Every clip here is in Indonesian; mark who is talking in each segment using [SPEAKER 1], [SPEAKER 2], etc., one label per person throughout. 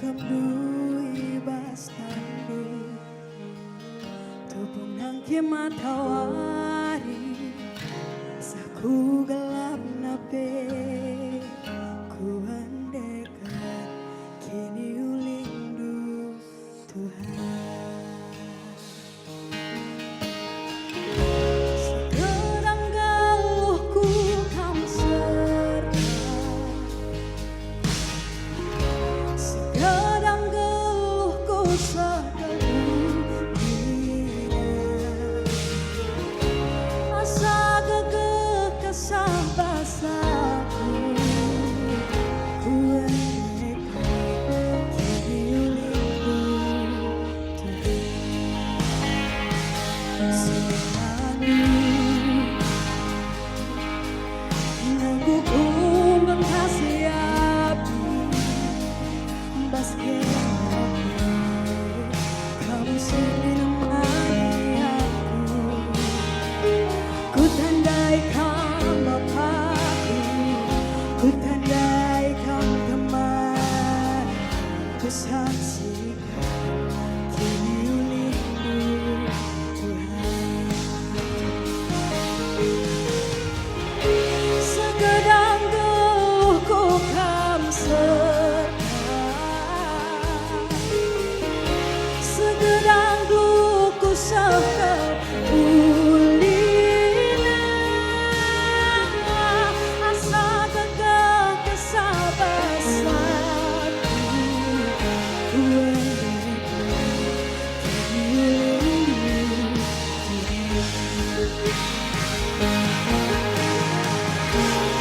[SPEAKER 1] kamdui bastandu tupung nangki matawari saku gelap nape ku andekan kini ulindu Tuhan. Sekarang galuhku kamu serta, sekarang geluhku sekelumina, asa gegeh kesah basaku ku andekan kini ulindu Tuhan. Nanggukum kasih api basket kamu menemani aku, ku tandaikan Bapakku, ku tandaikan teman, ku saksikan kini ulindu Tuhan. Segedang geluhku kamu serta, segedang geluhku sekal ulina, asa gegeh kesabasanku ku andekan kini ulindu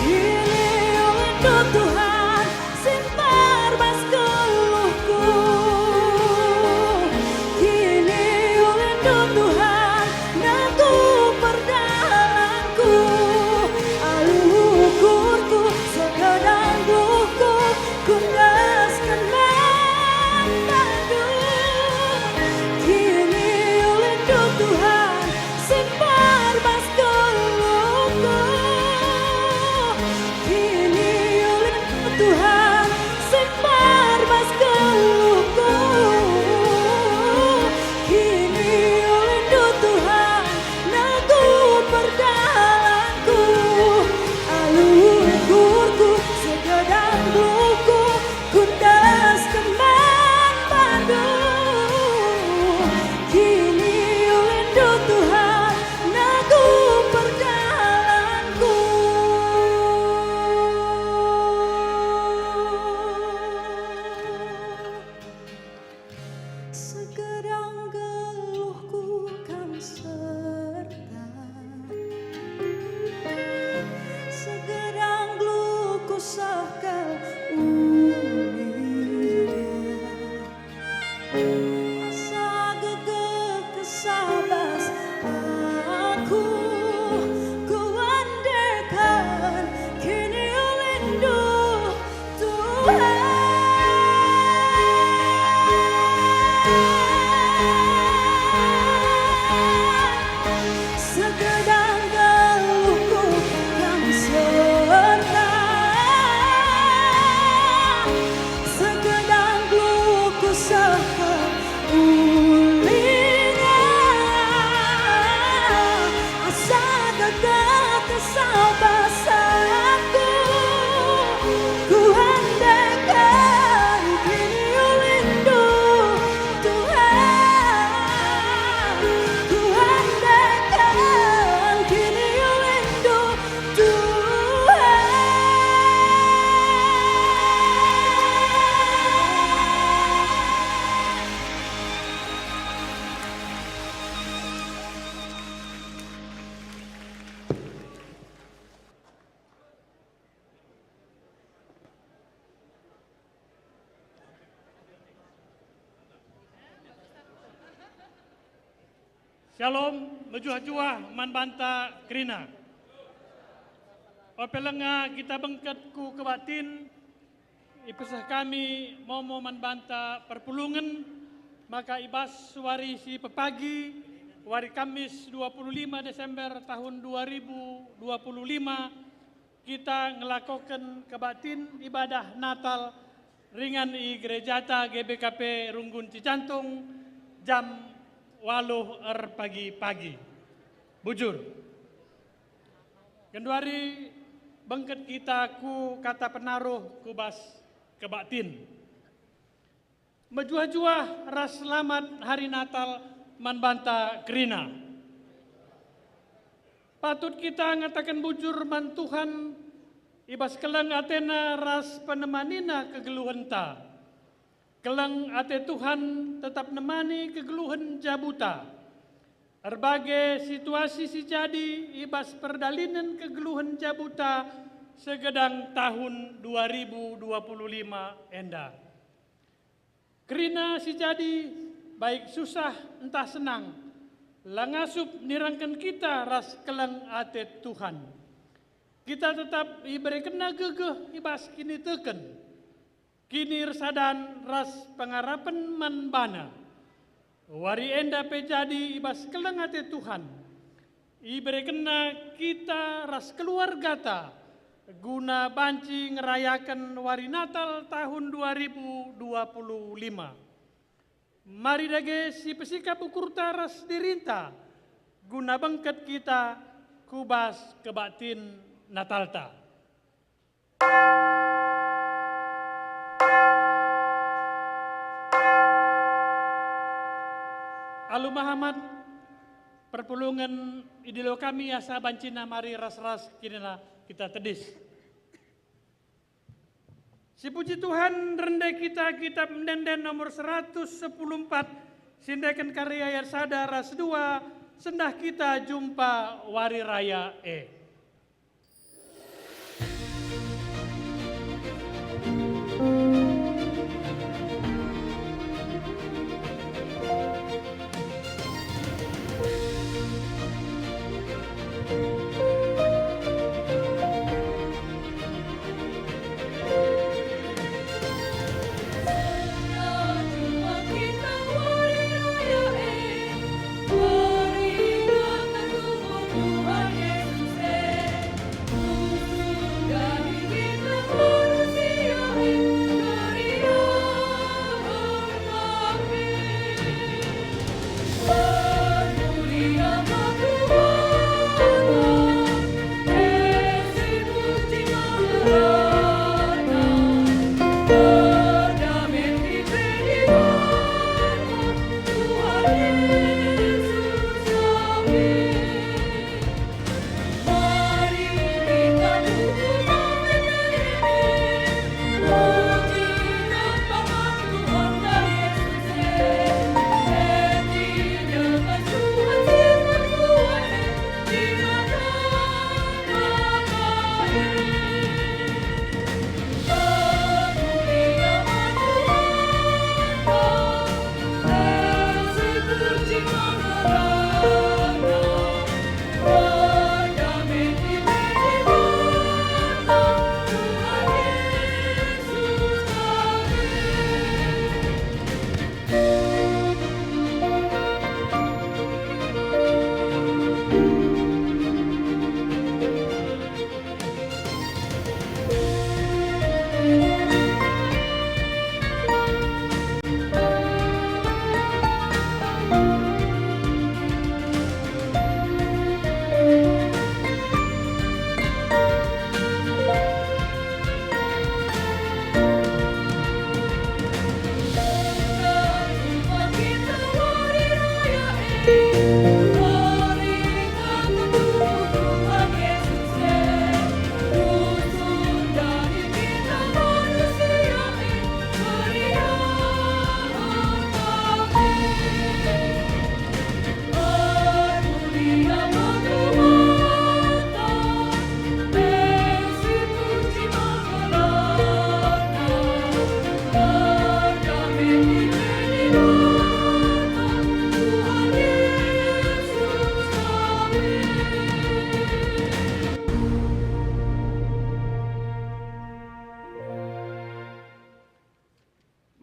[SPEAKER 1] Kini ulindu Tuhan simpan bas geluhku, kini ulindu Tuhan nantu perdalanku, alukurku sekedang geluhku kundaskan membantu. Kini ulindu Tuhan simpan bas geluhku, kini ulindu Tuhan simpan bas geluhku, kini ulindu Tuhan nantu perdalanku, alukurku segedang geluhku kundaskan membantu. Kini ulindu Tuhan nantu perdalanku. Segedang geluhku kamu serta, segedang geluhku sekal ulina, asa gegeh kesabas aku ku andekan kini ulindu Tuhan. Segedang geluhku kamu serta, segedang geluhku sekal ulina, asa gegeh kesabasanku ku andekan kini ulindu Tuhan, ku andekan kini ulindu Tuhan.
[SPEAKER 2] Shalom, mejuah-juah man banta kerina. Opelenga kita bengkatku ke batin, ipesah kami momo man banta perpulungan, maka ibas wari si pepagi, wari Kamis 25 Desember tahun 2025, kita ngelakukan kebatin ibadah Natal ringan i gerejata GBKP Runggun Cijantung jam 8 pagi-pagi. Bujur. Genduari bengket kita ku kata penaruh kubas kebaktin. Mejuah-juah ras selamat hari Natal manbanta kerina. Patut kita ngatakan bujur man Tuhan ibas keleng atena ras penemanina kegeluhenta. Keleng ate Tuhan tetap nemani kegeluhan jabuta. Berbagai situasi si jadi ibas perdalinan kegeluhan jabuta segedang tahun 2025 enda. Kerina si jadi baik susah entah senang. Langasup nirangkan kita ras keleng ate Tuhan. Kita tetap iberi kena gegeh ibas kini teken. Kini resadan ras pengarapan manbana. Wari enda pejadi ibas keleng ate Tuhan. Iberi kena kita ras keluarga ta. Guna banci ngerayakan wari Natal tahun 2025. Mari dage si pesika bukur taras dirinta. Guna bengket kita kubas kebaktin Natal ta. Alu Muhammad perpulungan idilo kami asa bancina mari ras-ras kinila kita tedis. Si puji Tuhan rendai kita kitab mendenden nomor 114 sindekan karya Yersada ras 2 sendah kita jumpa wari raya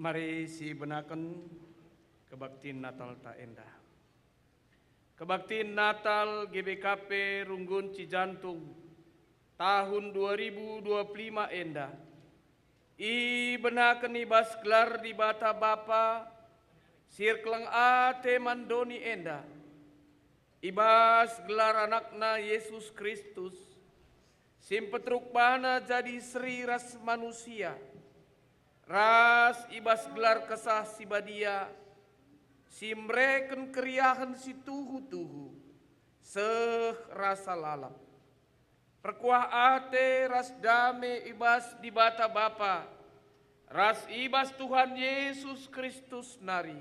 [SPEAKER 3] Mari si benakan kebaktin Natal tak endah. Kebaktin Natal GBKP Runggun Cijantung tahun 2025 endah. I benaken ibas gelar di bata Bapa, sirkleng ate mandoni enda. Ibas gelar anakna Yesus Kristus, simpetruk bana jadi seri ras manusia. Ras ibas gelar kesah si badia, simreken keriahan si tuhu-tuhu, seh rasa lalap. Perkuah ate ras dame ibas di bata Bapa, ras ibas Tuhan Yesus Kristus nari,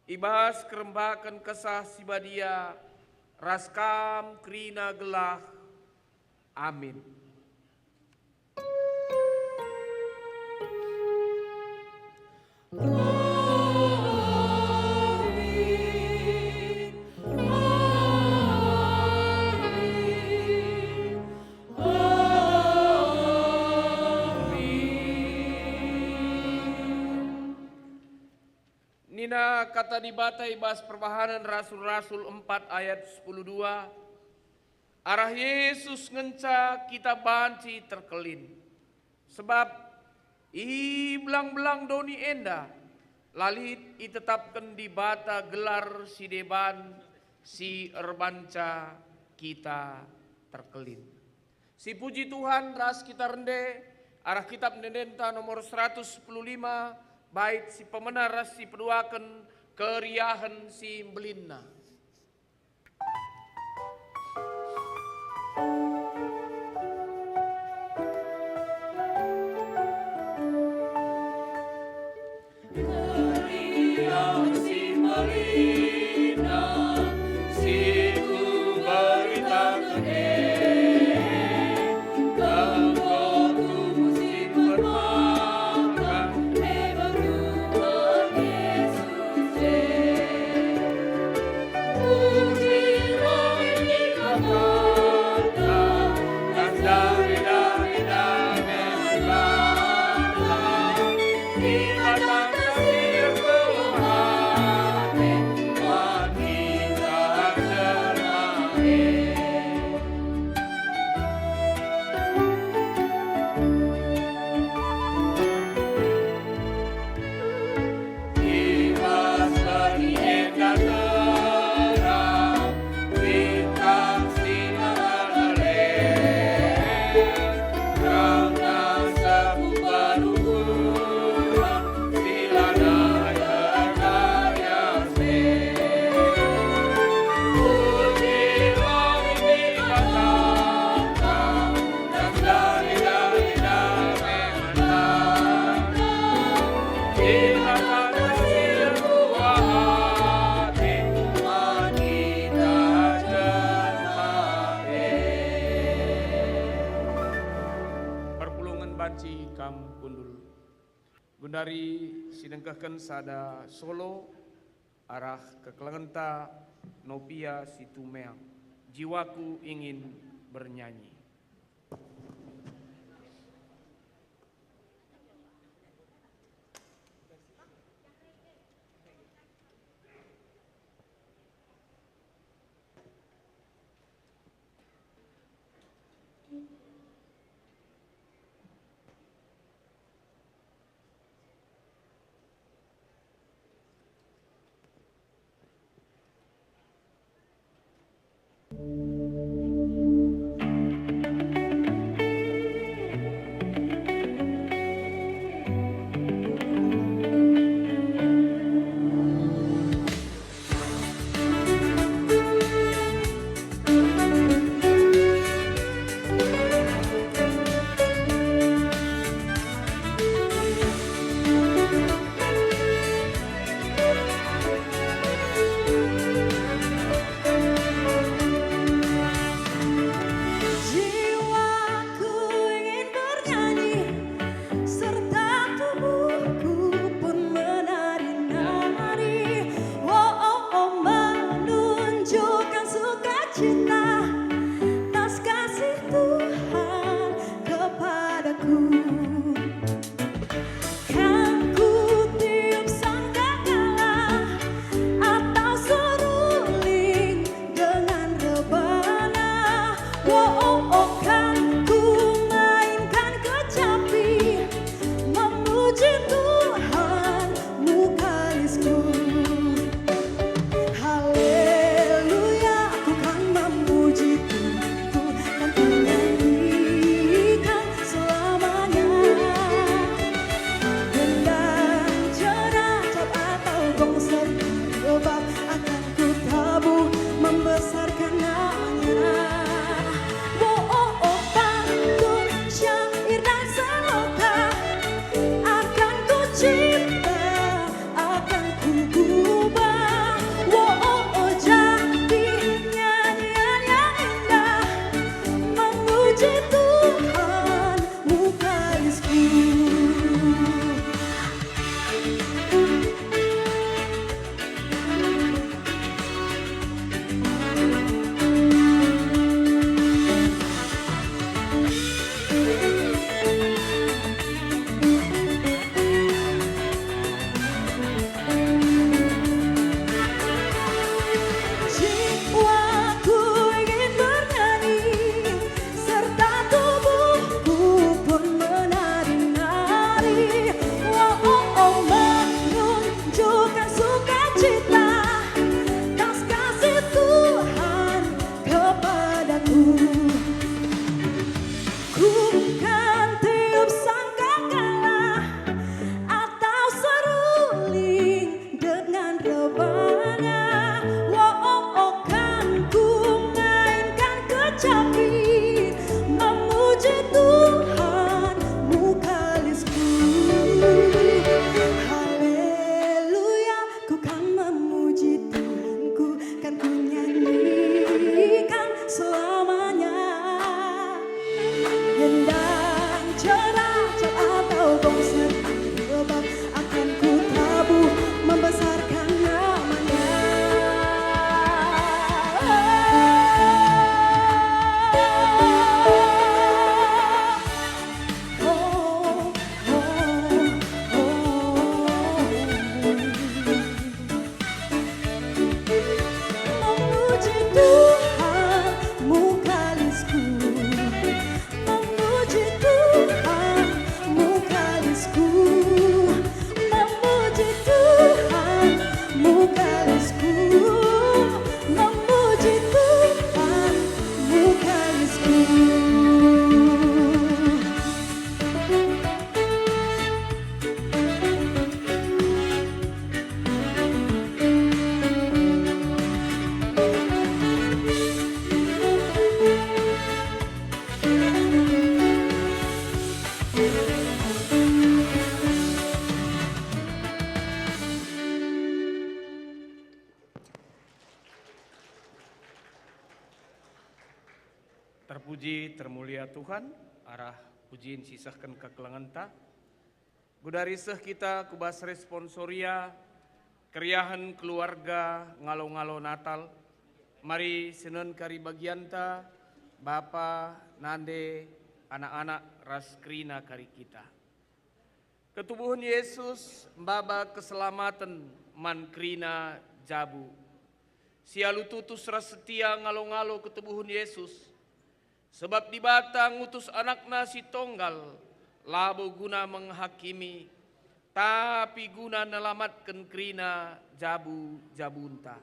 [SPEAKER 3] ibas kerembakan kesah si badia, ras kam krina gelah. Amin. Nina kata dibata ibas perbahanan Rasul-Rasul 4 ayat 12. Arah Yesus ngenca kita banci terkelin. Sebab i belang-belang doni enda, lalit i tetapkan di bata gelar si deban, si erbanca kita terkelin. Si puji Tuhan ras kita rende, arah kitab Nendenta nomor 115, bait si pemenang ras si peduaken keriahan si belinna. Gundari sidengkahkan sada Solo arah ke Kelengenta Nopia Situmeang. Jiwaku ingin bernyanyi.
[SPEAKER 1] derajat atau bangsa sebab akan ku tabuh membesarkan namanya. Memuji Tuhan, mukalisku. Memuji Tuhan, mukalisku. Memuji Tuhan, mukalisku. Memuji Tuhan, mukalisku.
[SPEAKER 3] Terpuji termulia Tuhan, arah pujiin sisahkan ke kelangan ta. Gudari seh kita kubas responsoria, keriahan keluarga ngalo-ngalo Natal. Mari senen kari bagianta, Bapa, Nande, anak-anak raskrina kari kita. Ketubuhan Yesus, mbaba keselamatan mankrina jabu. Sialu tutus ras setia ngalo-ngalo ketubuhan Yesus. Sebab dibata ngutus anakna si tonggal, labo guna menghakimi, tapi guna nelamatkan krina jabu jabunta.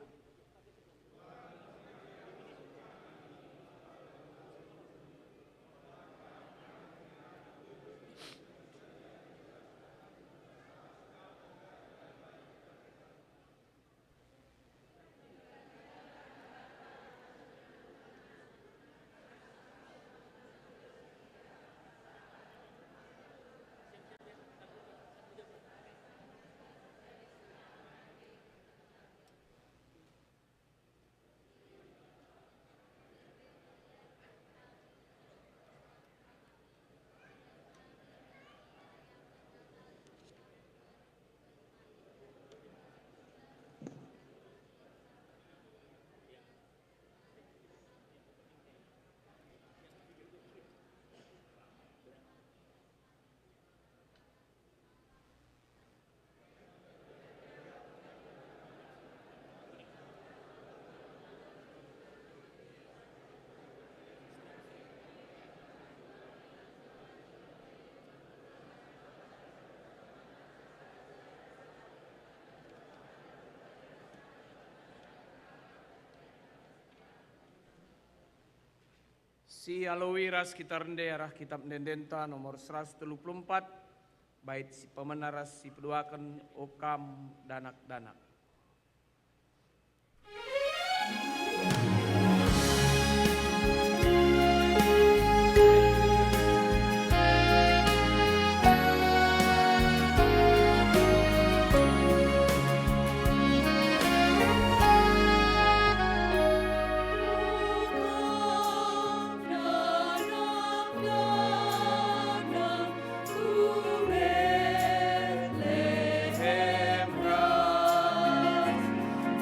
[SPEAKER 3] Si aloi ras kita rende arah kitab Dendenta nomor 134, bait si pemenaras si peduakan okam danak-danak.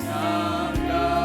[SPEAKER 1] Tangga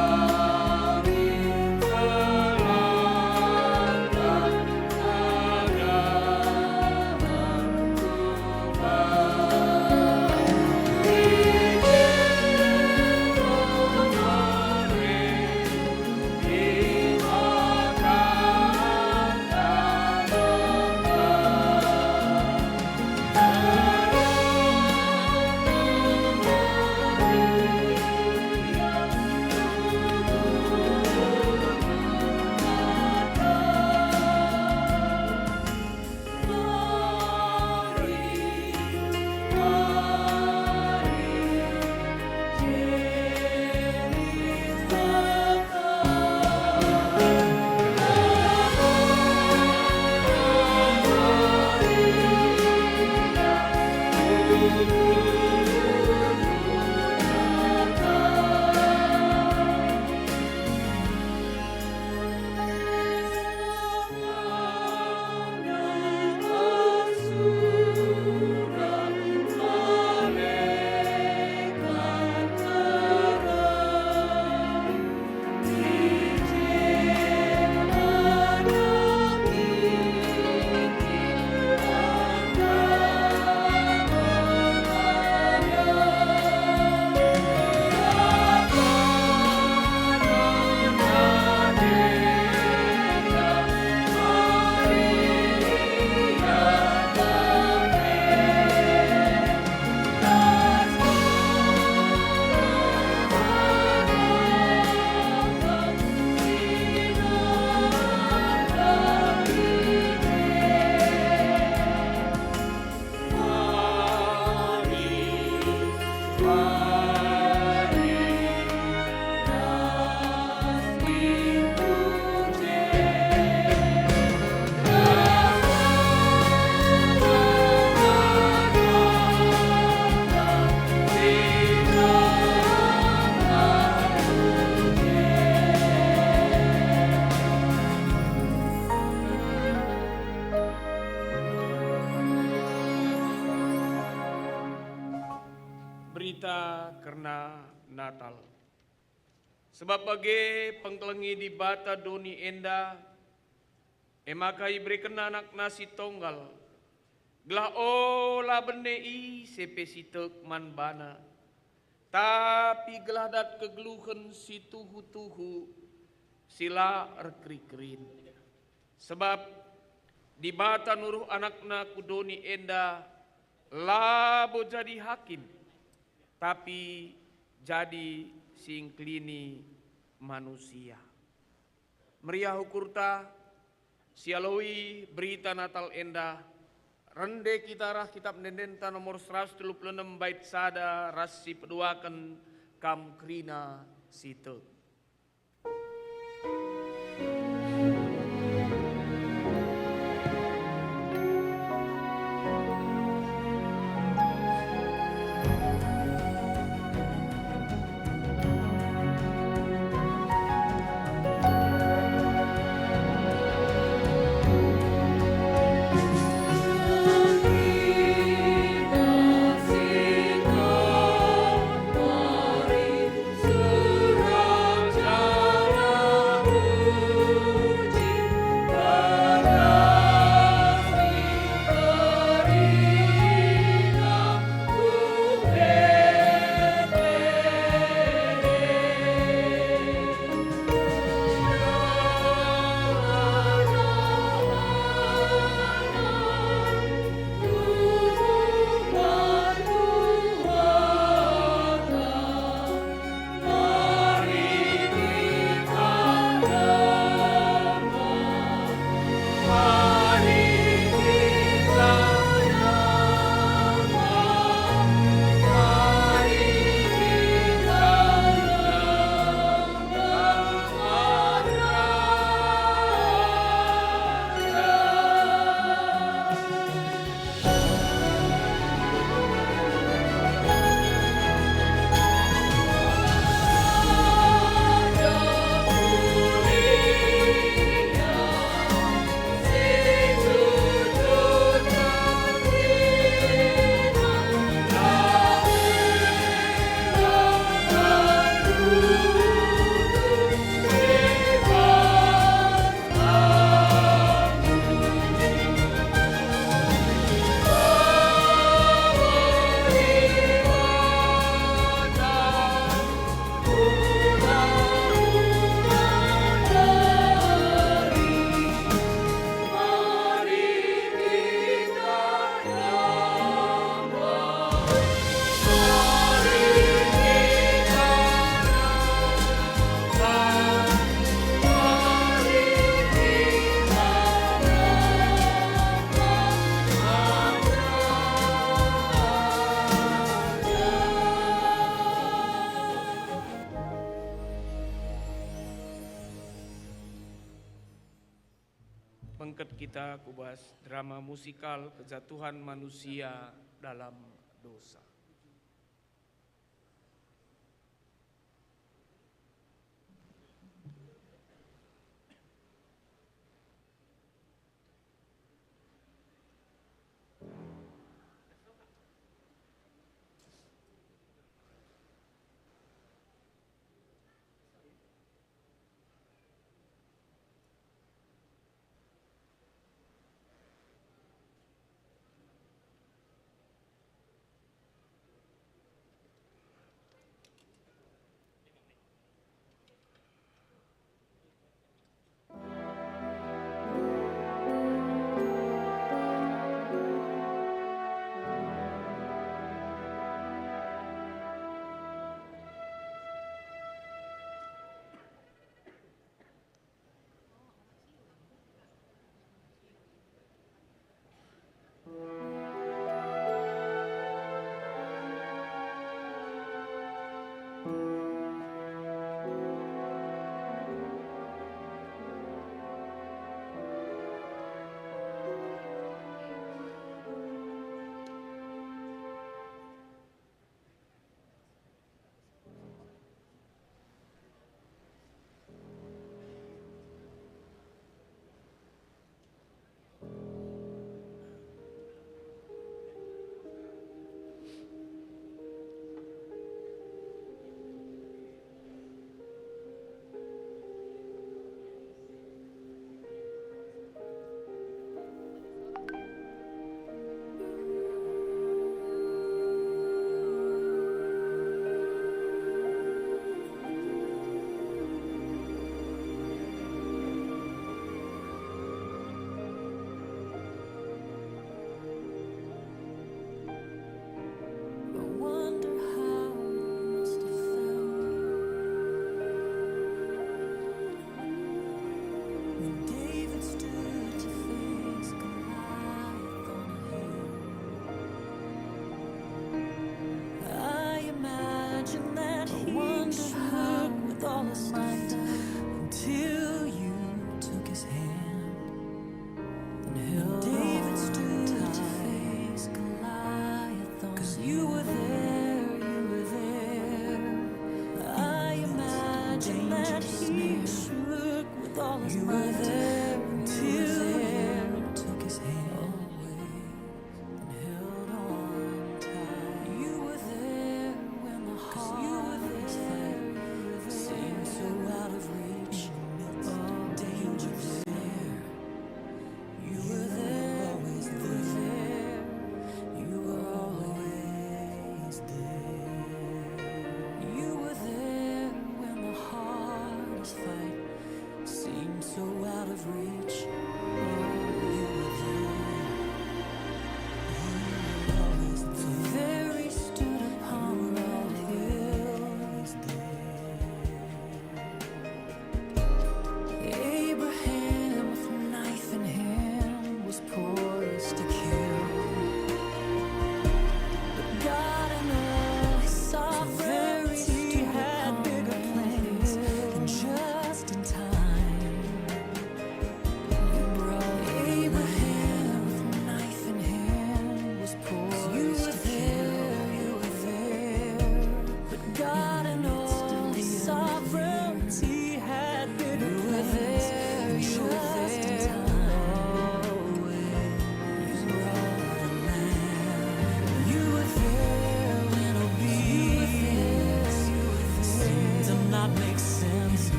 [SPEAKER 3] kita karena Natal. Sebab bagi pengkelengi di bata doni enda, emakai berikan anak nasi tonggal, gelah olah benei sepesitek man bana, tapi gelah dat kegeluhan si tuhu-tuhu sila rekri-kerin. Sebab di bata nuruh anakna kudoni enda, labo jadi hakim, tapi jadi singklini manusia. Meriah hukurta, sialoi berita Natal endah, rende kita rah kitab nendenta nomor 136 bait sada rasi peduakan kam krina situ. Pengket kita kubas drama musikal kejatuhan manusia dalam dosa.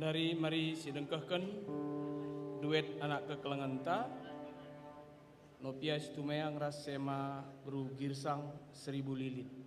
[SPEAKER 3] Gundari mari sidengkehkeun duet anak kekelengenta Nopia Stumeang Rasema Bru Girsang 1000 lilin.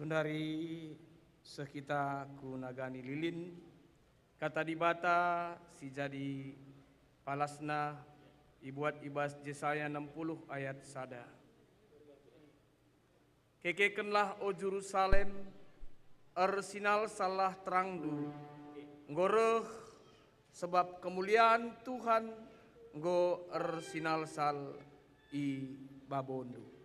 [SPEAKER 3] Gundari sekita ku nagani lilin kata dibata si jadi palasna ibuat ibas Yesaya 60 ayat sada. Kekekenlah o Jerusalem ersinal salah terangdu ngoreh sebab kemuliaan Tuhan nggo ersinal sal i babondu.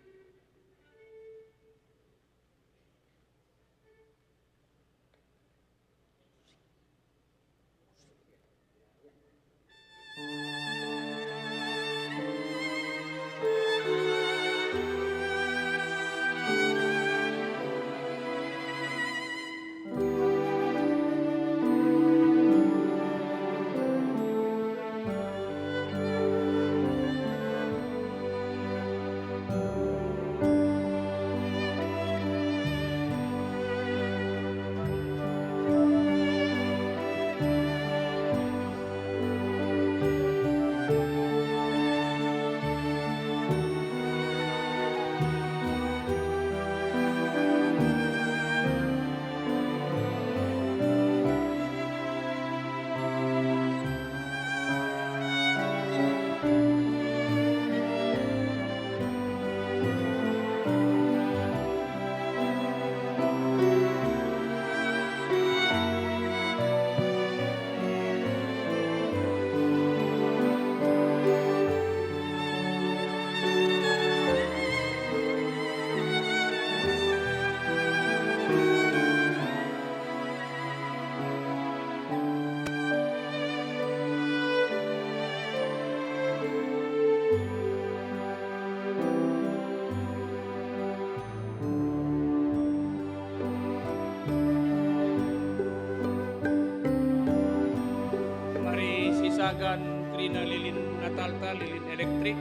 [SPEAKER 3] panagan krina lilin natalta, lilin elektrik.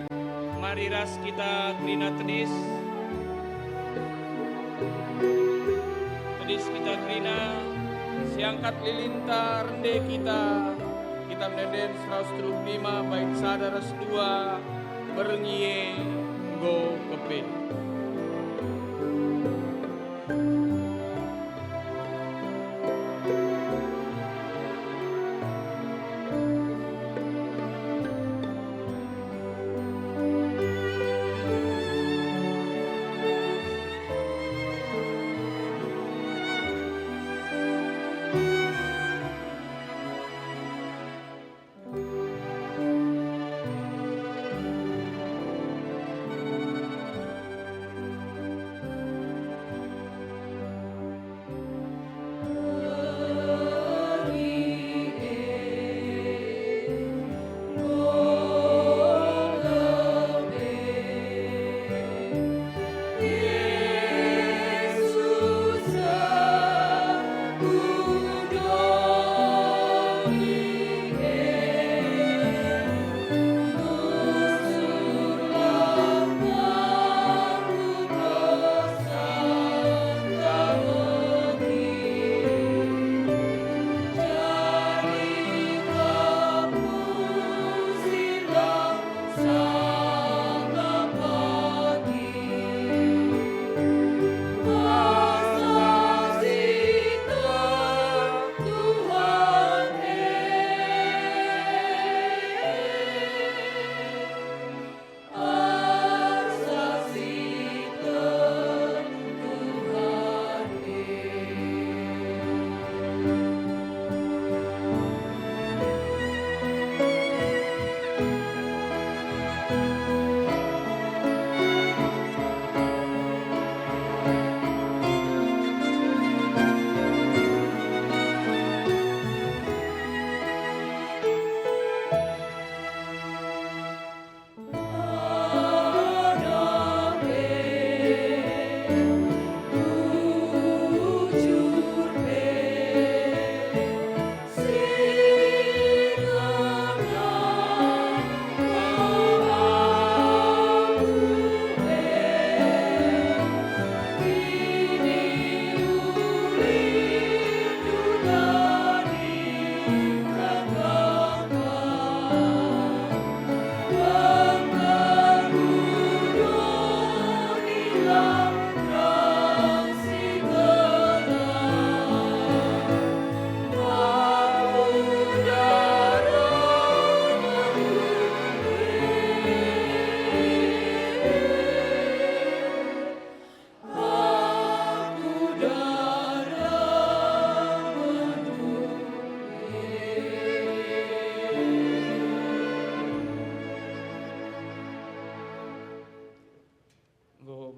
[SPEAKER 3] Mari ras kita krina tedis. Tedis kita krina, siangkat lilinta rende kita menenden 135 baik sadar dua berengie go kepe.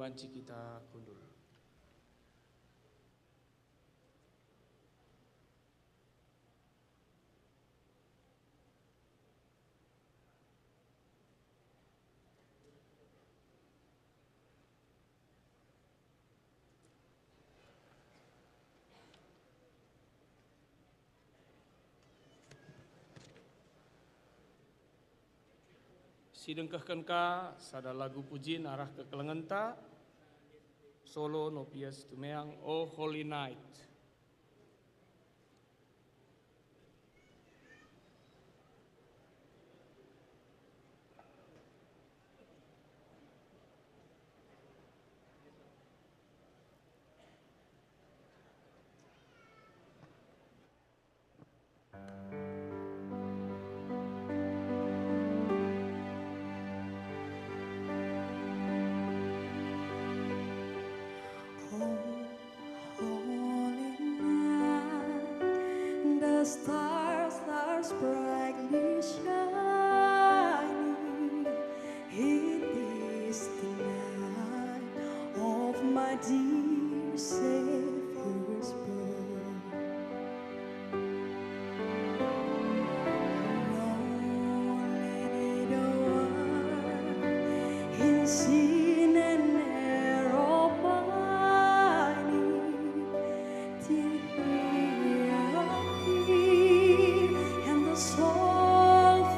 [SPEAKER 3] Banci kita kundur. Sidengkahkan ka sada lagu pujian arah ke kelengenta solo no pias tumeang Oh Holy Night.
[SPEAKER 1] The stars are brightly shining. It is the night of my dear Savior's birth. Lonely the one in sin and error pining, till he and the soul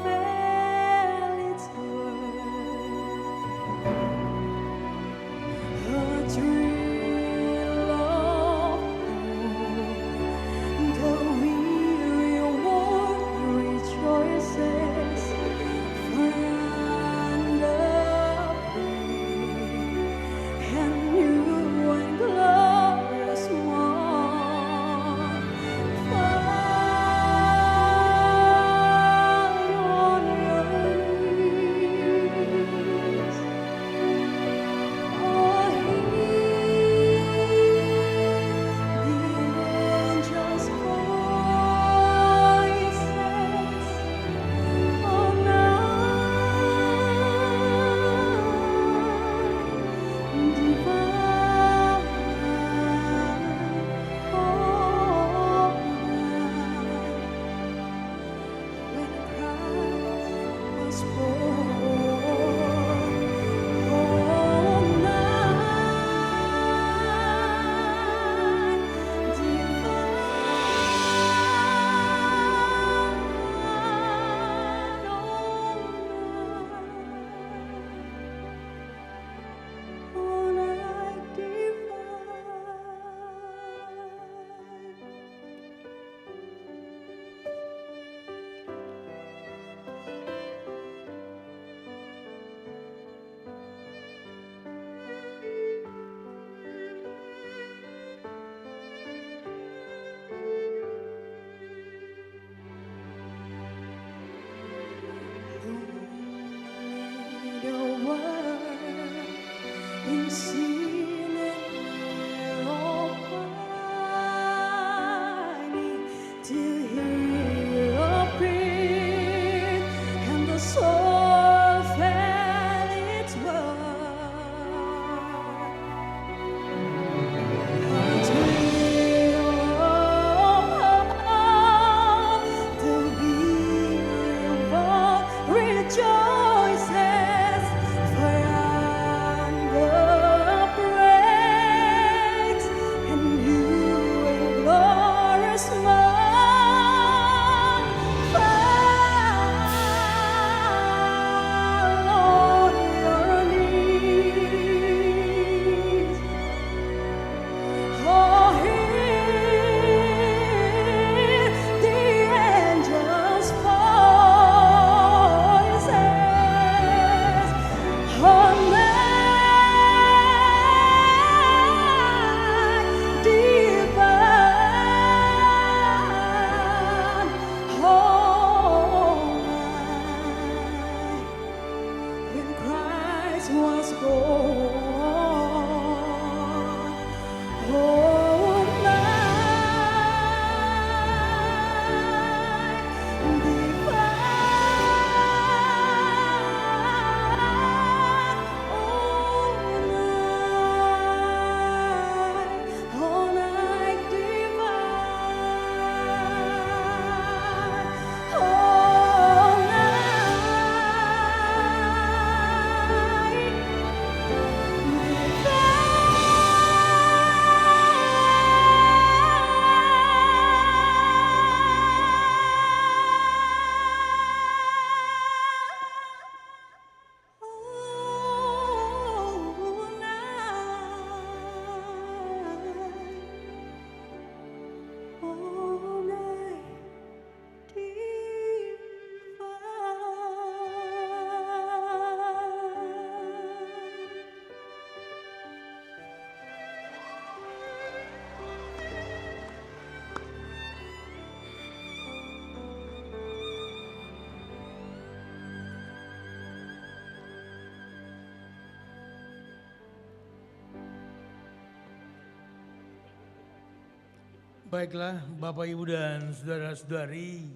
[SPEAKER 4] Baiklah Bapak Ibu dan saudara-saudari,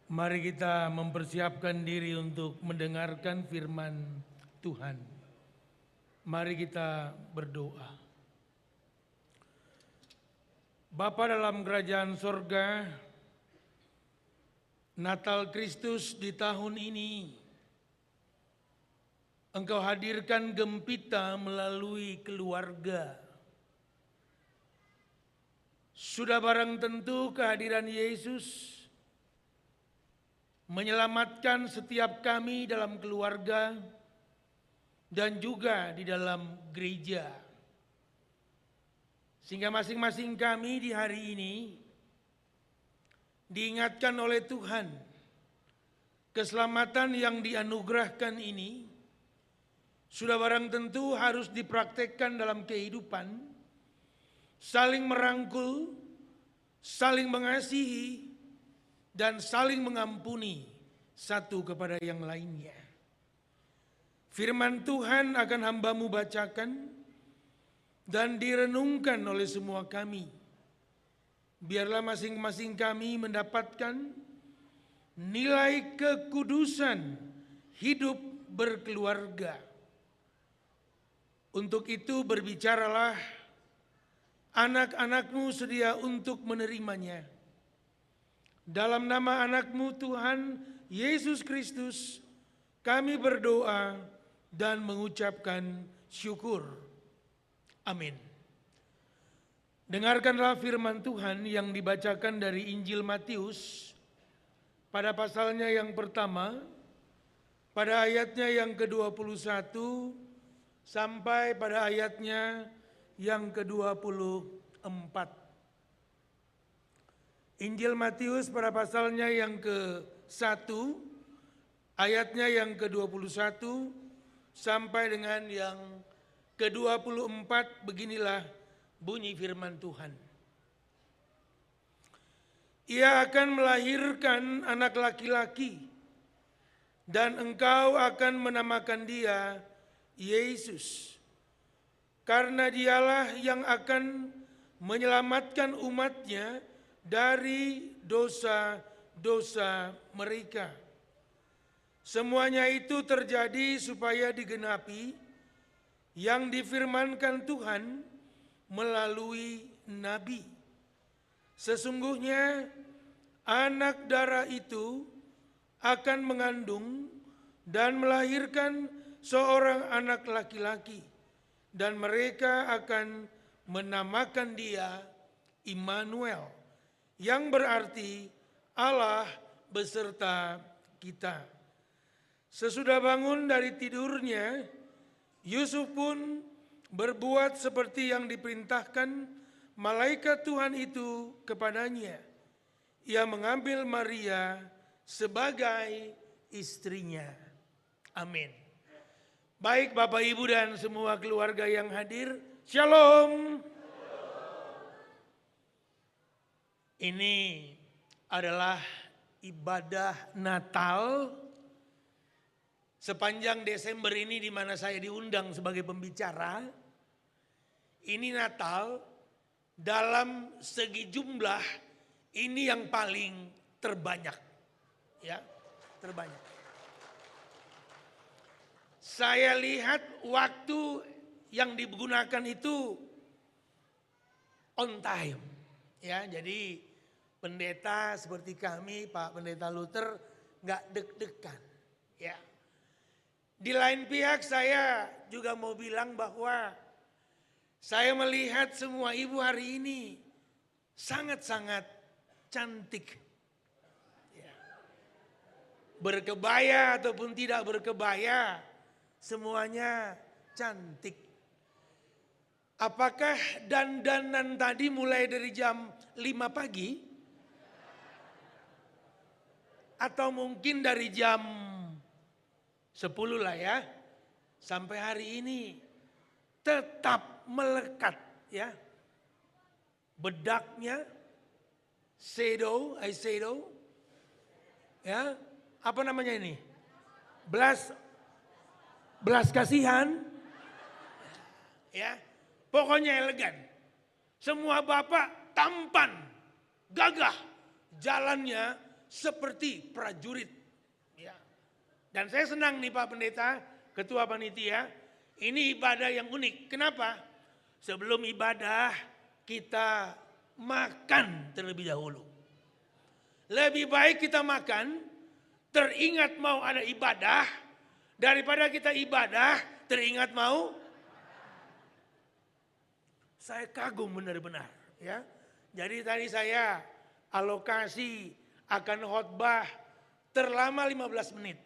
[SPEAKER 4] mari kita mempersiapkan diri untuk mendengarkan firman Tuhan. Mari kita berdoa. Bapa dalam kerajaan sorga, Natal Kristus di tahun ini Engkau hadirkan gempita melalui keluarga. Sudah barang tentu kehadiran Yesus menyelamatkan setiap kami dalam keluarga dan juga di dalam gereja. Sehingga masing-masing kami di hari ini diingatkan oleh Tuhan, keselamatan yang dianugerahkan ini sudah barang tentu harus dipraktekkan dalam kehidupan, saling merangkul, saling mengasihi, dan saling mengampuni satu kepada yang lainnya. Firman Tuhan akan hamba-Mu bacakan dan direnungkan oleh semua kami. Biarlah masing-masing kami mendapatkan nilai kekudusan hidup berkeluarga. Untuk itu berbicaralah, anak-anak-Mu sedia untuk menerimanya. Dalam nama anak-Mu Tuhan Yesus Kristus, kami berdoa dan mengucapkan syukur. Amin. Dengarkanlah firman Tuhan yang dibacakan dari Injil Matius pada pasalnya yang pertama, pada ayatnya yang ke-21 sampai pada ayatnya yang ke-24. Injil Matius pada pasalnya yang ke-1, ayatnya yang ke-21 sampai dengan yang ke-24, beginilah bunyi firman Tuhan. Ia akan melahirkan anak laki-laki dan engkau akan menamakan dia Yesus. Karena dialah yang akan menyelamatkan umatnya dari dosa-dosa mereka. Semuanya itu terjadi supaya digenapi yang difirmankan Tuhan melalui nabi. Sesungguhnya anak darah itu akan mengandung dan melahirkan seorang anak laki-laki. Dan mereka akan menamakan dia Immanuel, yang berarti Allah beserta kita. Sesudah bangun dari tidurnya, Yusuf pun berbuat seperti yang diperintahkan malaikat Tuhan itu kepadanya. Ia mengambil Maria sebagai istrinya. Amin. Baik Bapak Ibu dan semua keluarga yang hadir, Shalom. Ini adalah ibadah Natal sepanjang Desember ini di mana saya diundang sebagai pembicara. Ini Natal dalam segi jumlah ini yang paling terbanyak. Ya, terbanyak. Saya lihat waktu yang digunakan itu on time. Ya, jadi pendeta seperti kami, Pak Pendeta Luther, nggak deg-degan. Ya. Di lain pihak saya juga mau bilang bahwa saya melihat semua ibu hari ini sangat-sangat cantik. Ya. Berkebaya ataupun tidak berkebaya, semuanya cantik. Apakah dandanan tadi mulai dari jam 5 pagi? Atau mungkin dari jam 10 lah ya. Sampai hari ini tetap melekat ya. Bedaknya, eyeshadow. Ya, apa namanya ini? Belas kasihan, ya, pokoknya elegan. Semua bapak tampan, gagah, jalannya seperti prajurit. Ya. Dan saya senang nih Pak Pendeta, Ketua Panitia, ini ibadah yang unik. Kenapa? Sebelum ibadah kita makan terlebih dahulu. Lebih baik kita makan, teringat mau ada ibadah, daripada kita ibadah, teringat mau. Saya kagum benar-benar. Ya. Jadi tadi saya alokasi akan khotbah terlama 15 menit.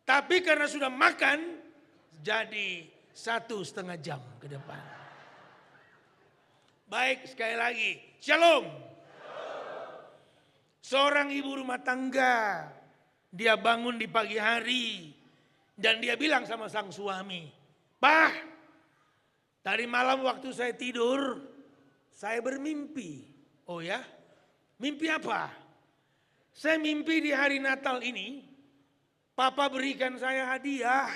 [SPEAKER 4] Tapi karena sudah makan, jadi 1,5 jam ke depan. Baik, sekali lagi, shalom. Seorang ibu rumah tangga, dia bangun di pagi hari dan dia bilang sama sang suami, "Pak, tadi malam waktu saya tidur, saya bermimpi." "Oh ya? Mimpi apa?" "Saya mimpi di hari Natal ini, Papa berikan saya hadiah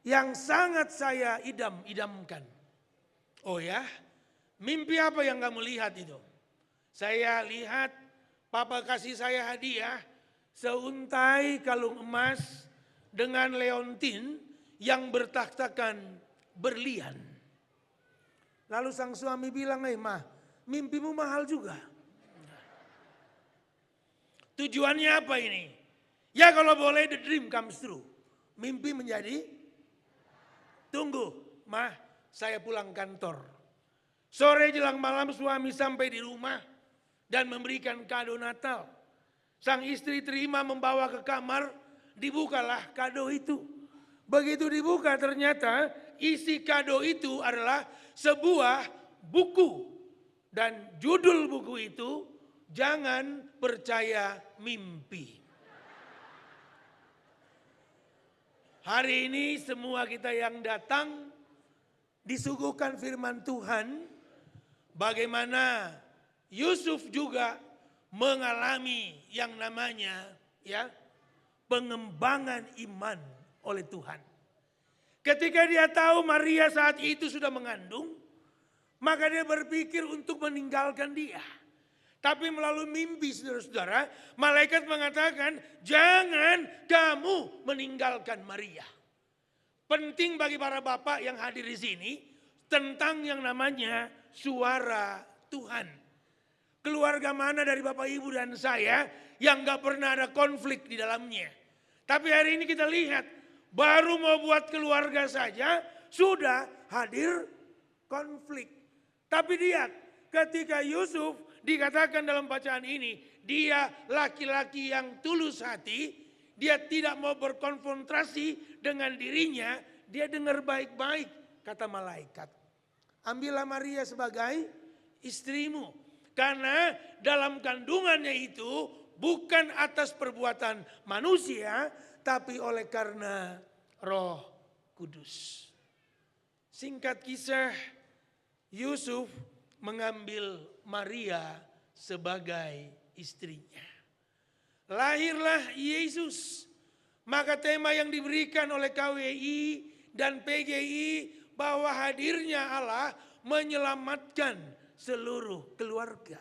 [SPEAKER 4] yang sangat saya idam-idamkan." "Oh ya? Mimpi apa yang kamu lihat itu?" "Saya lihat Papa kasih saya hadiah seuntai kalung emas dengan leontin yang bertahtakan berlian." Lalu sang suami bilang, "Ma, mimpimu mahal juga." "Tujuannya apa ini?" "Ya kalau boleh the dream comes true." Mimpi menjadi, "Tunggu, Ma, saya pulang kantor." Sore jelang malam suami sampai di rumah dan memberikan kado Natal. Sang istri terima, membawa ke kamar, dibukalah kado itu. Begitu dibuka ternyata isi kado itu adalah sebuah buku. Dan judul buku itu, Jangan Percaya Mimpi. Hari ini semua kita yang datang disuguhkan firman Tuhan, bagaimana Yusuf juga mengalami yang namanya pengembangan iman oleh Tuhan. Ketika dia tahu Maria saat itu sudah mengandung, maka dia berpikir untuk meninggalkan dia. Tapi melalui mimpi saudara-saudara, malaikat mengatakan, "Jangan kamu meninggalkan Maria." Penting bagi para bapak yang hadir di sini tentang yang namanya suara Tuhan. Keluarga mana dari Bapak Ibu dan saya yang gak pernah ada konflik di dalamnya. Tapi hari ini kita lihat, baru mau buat keluarga saja sudah hadir konflik. Tapi lihat, ketika Yusuf dikatakan dalam bacaan ini, dia laki-laki yang tulus hati, dia tidak mau berkonfrontasi dengan dirinya, dia dengar baik-baik kata malaikat. "Ambillah Maria sebagai istrimu. Karena dalam kandungannya itu bukan atas perbuatan manusia, tapi oleh karena Roh Kudus." Singkat kisah, Yusuf mengambil Maria sebagai istrinya. Lahirlah Yesus. Maka tema yang diberikan oleh KWI dan PGI bahwa hadirnya Allah menyelamatkan seluruh keluarga.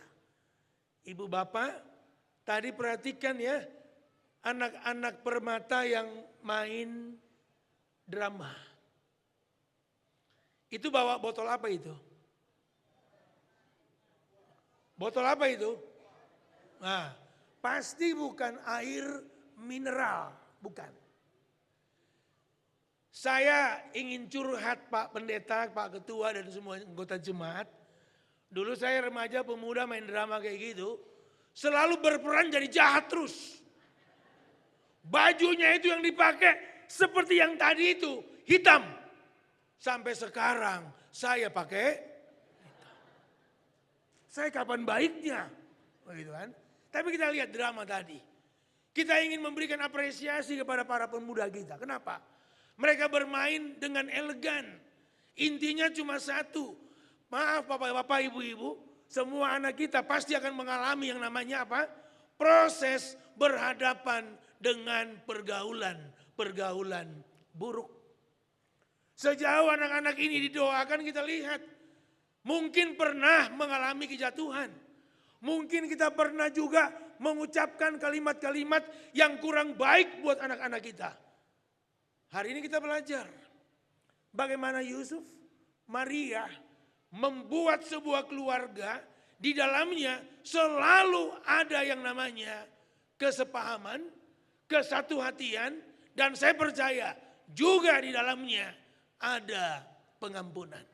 [SPEAKER 4] Ibu bapak, tadi perhatikan ya, anak-anak permata yang main drama. Itu bawa botol apa itu? Botol apa itu? Nah, pasti bukan air mineral, bukan. Saya ingin curhat Pak Pendeta, Pak Ketua dan semua anggota jemaat. Dulu saya remaja pemuda main drama kayak gitu, selalu berperan jadi jahat terus. Bajunya itu yang dipakai seperti yang tadi itu, hitam. Sampai sekarang saya pakai hitam. Saya kapan baiknya? Begitu kan? Tapi kita lihat drama tadi. Kita ingin memberikan apresiasi kepada para pemuda kita. Kenapa? Mereka bermain dengan elegan. Intinya cuma satu. Maaf bapak-bapak, ibu-ibu, semua anak kita pasti akan mengalami yang namanya apa? Proses berhadapan dengan pergaulan buruk. Sejauh anak-anak ini didoakan, kita lihat Mungkin pernah mengalami kejatuhan. Mungkin kita pernah juga mengucapkan kalimat-kalimat yang kurang baik buat anak-anak kita. Hari ini kita belajar bagaimana Yusuf, Maria membuat sebuah keluarga, di dalamnya selalu ada yang namanya kesepahaman, kesatu hatian, dan saya percaya juga di dalamnya ada pengampunan.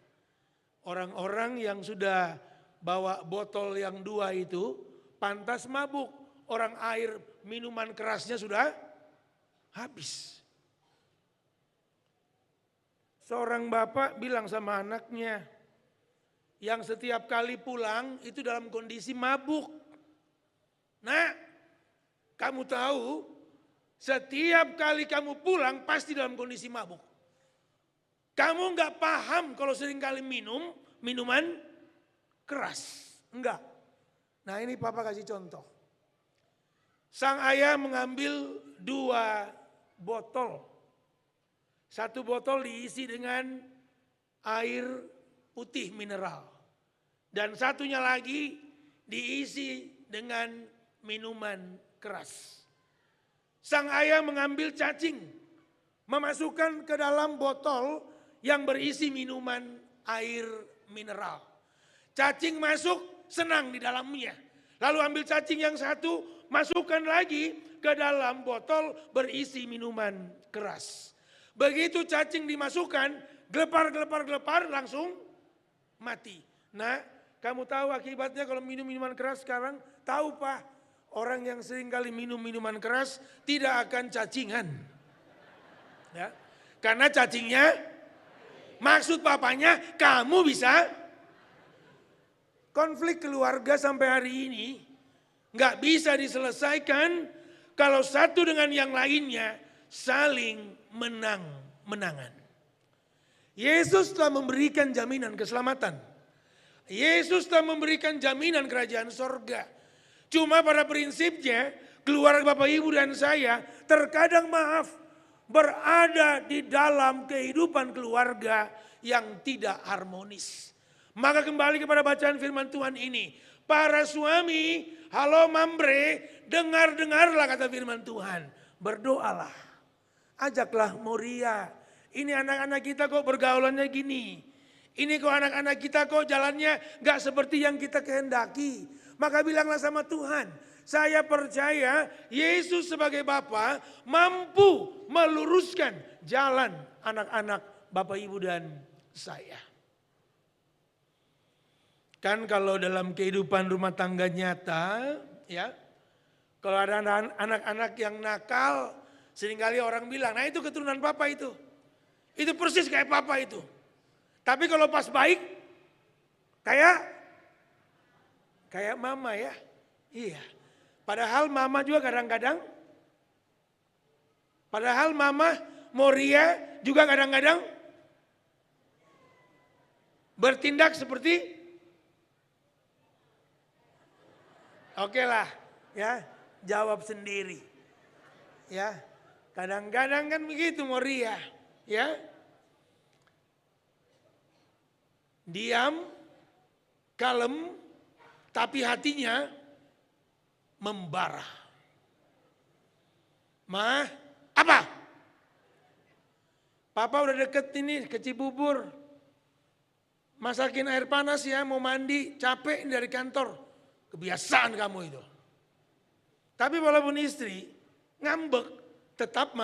[SPEAKER 4] Orang-orang yang sudah bawa botol yang 2 itu pantas mabuk. Orang air minuman kerasnya sudah habis. Seorang bapak bilang sama anaknya yang setiap kali pulang itu dalam kondisi mabuk. Nah, kamu tahu setiap kali kamu pulang pasti dalam kondisi mabuk. Kamu nggak paham kalau sering kali minum minuman keras. Enggak. Nah ini papa kasih contoh. Sang ayah mengambil 2 botol. 1 botol diisi dengan air putih mineral. Dan satunya lagi diisi dengan minuman keras. Sang ayah mengambil cacing. Memasukkan ke dalam botol yang berisi minuman air mineral. Cacing masuk, senang di dalamnya. Lalu ambil cacing yang satu, masukkan lagi ke dalam botol berisi minuman keras. Begitu cacing dimasukkan, gelepar langsung mati. Nah, kamu tahu akibatnya kalau minum minuman keras sekarang? Tahu Pak, orang yang sering kali minum minuman keras tidak akan cacingan. Ya, karena cacingnya, maksud papanya kamu bisa. Konflik keluarga sampai hari ini nggak bisa diselesaikan kalau satu dengan yang lainnya saling menang-menangan. Yesus telah memberikan jaminan keselamatan. Yesus telah memberikan jaminan kerajaan sorga. Cuma pada prinsipnya keluarga Bapak Ibu dan saya terkadang berada di dalam kehidupan keluarga yang tidak harmonis. Maka kembali kepada bacaan firman Tuhan ini. Para suami, halo mambre, dengarlah kata firman Tuhan. Berdoalah, ajaklah Moria. Ini anak-anak kita kok bergaulannya gini. Ini kok anak-anak kita kok jalannya gak seperti yang kita kehendaki. Maka bilanglah sama Tuhan, saya percaya Yesus sebagai Bapa mampu meluruskan jalan anak-anak Bapak Ibu dan saya. Kan kalau dalam kehidupan rumah tangga nyata, ya, kalau ada anak-anak yang nakal, seringkali orang bilang, nah itu keturunan papa itu. Itu persis kayak papa itu. Tapi kalau pas baik, kayak mama ya. Iya. Padahal mama juga kadang-kadang, mama Moria juga kadang-kadang bertindak seperti, oke lah, ya, jawab sendiri. Ya, kadang-kadang kan begitu Moria, ya. Diam, kalem, tapi hatinya membara. Ma, apa? Papa udah deket ini ke Cibubur. Masakin air panas ya, mau mandi, capek dari kantor. Kebiasaan kamu itu. Tapi walaupun istri ngambek, tetap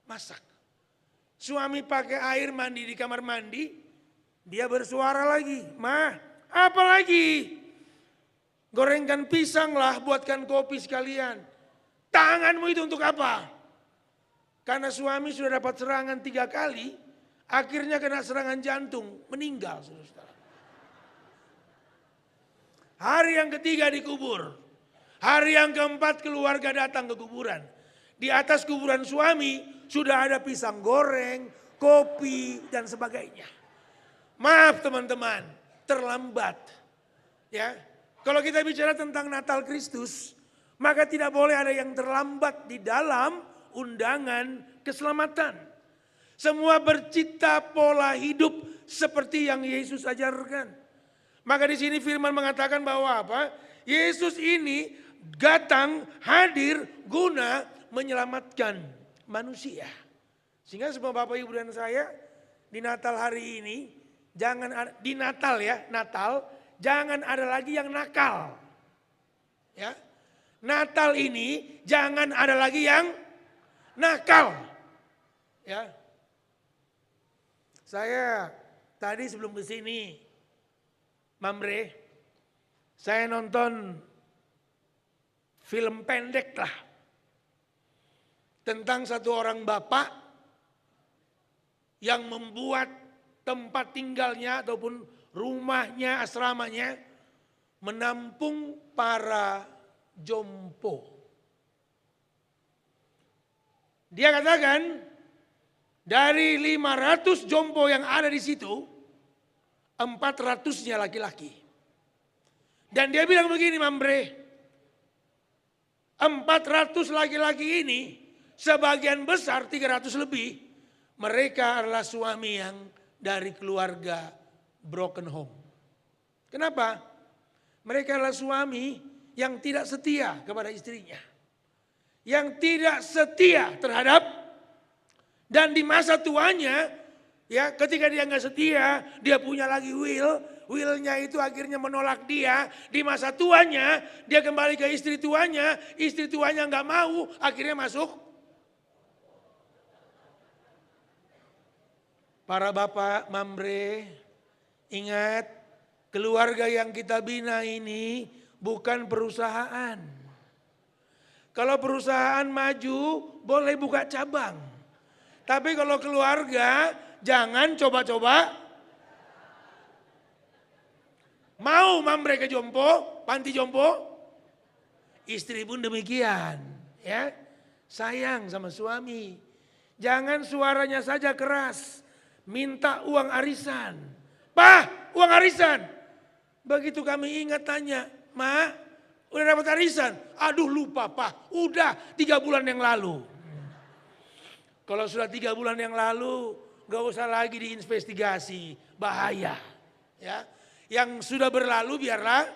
[SPEAKER 4] masak. Suami pakai air mandi di kamar mandi, dia bersuara lagi. Ma, apa lagi? Gorengkan pisang lah, buatkan kopi sekalian. Tanganmu itu untuk apa? Karena suami sudah dapat serangan 3 kali, akhirnya kena serangan jantung, meninggal. Saudara. Hari yang ketiga dikubur. Hari yang keempat keluarga datang ke kuburan. Di atas kuburan suami sudah ada pisang goreng, kopi, dan sebagainya. Maaf teman-teman, terlambat. Ya, kalau kita bicara tentang Natal Kristus, maka tidak boleh ada yang terlambat di dalam undangan keselamatan. Semua bercita pola hidup seperti yang Yesus ajarkan. Maka di sini firman mengatakan bahwa apa? Yesus ini datang hadir guna menyelamatkan manusia. Sehingga semua Bapak Ibu dan saya di Natal hari ini, di Natal ya, Natal, jangan ada lagi yang nakal. Ya. Natal ini jangan ada lagi yang nakal. Ya. Saya tadi sebelum ke sini, Mamre, saya nonton film pendek lah. Tentang satu orang bapak yang membuat tempat tinggalnya ataupun rumahnya, asramanya menampung para jompo. Dia katakan, dari 500 jompo yang ada di situ, 400-nya laki-laki. Dan dia bilang begini, Mambre, 400 laki-laki ini, sebagian besar 300 lebih, mereka adalah suami yang dari keluarga broken home. Kenapa? Mereka adalah suami yang tidak setia kepada istrinya. Yang tidak setia terhadap. Dan di masa tuanya, ya ketika dia nggak setia, dia punya lagi willnya itu akhirnya menolak dia. Di masa tuanya, dia kembali ke istri tuanya nggak mau, akhirnya masuk. Para bapak, Mamre, ingat keluarga yang kita bina ini bukan perusahaan. Kalau perusahaan maju, boleh buka cabang. Tapi kalau keluarga, jangan coba-coba. Mau Mamre ke jompo, panti jompo? Istri pun demikian. Ya, sayang sama suami. Jangan suaranya saja keras. Minta uang arisan. Pak, uang arisan. Begitu kami ingat tanya, Ma, udah dapat arisan? Aduh lupa Pak, udah 3 bulan yang lalu. Kalau sudah 3 bulan yang lalu, gak usah lagi diinvestigasi, bahaya. Ya, yang sudah berlalu biarlah.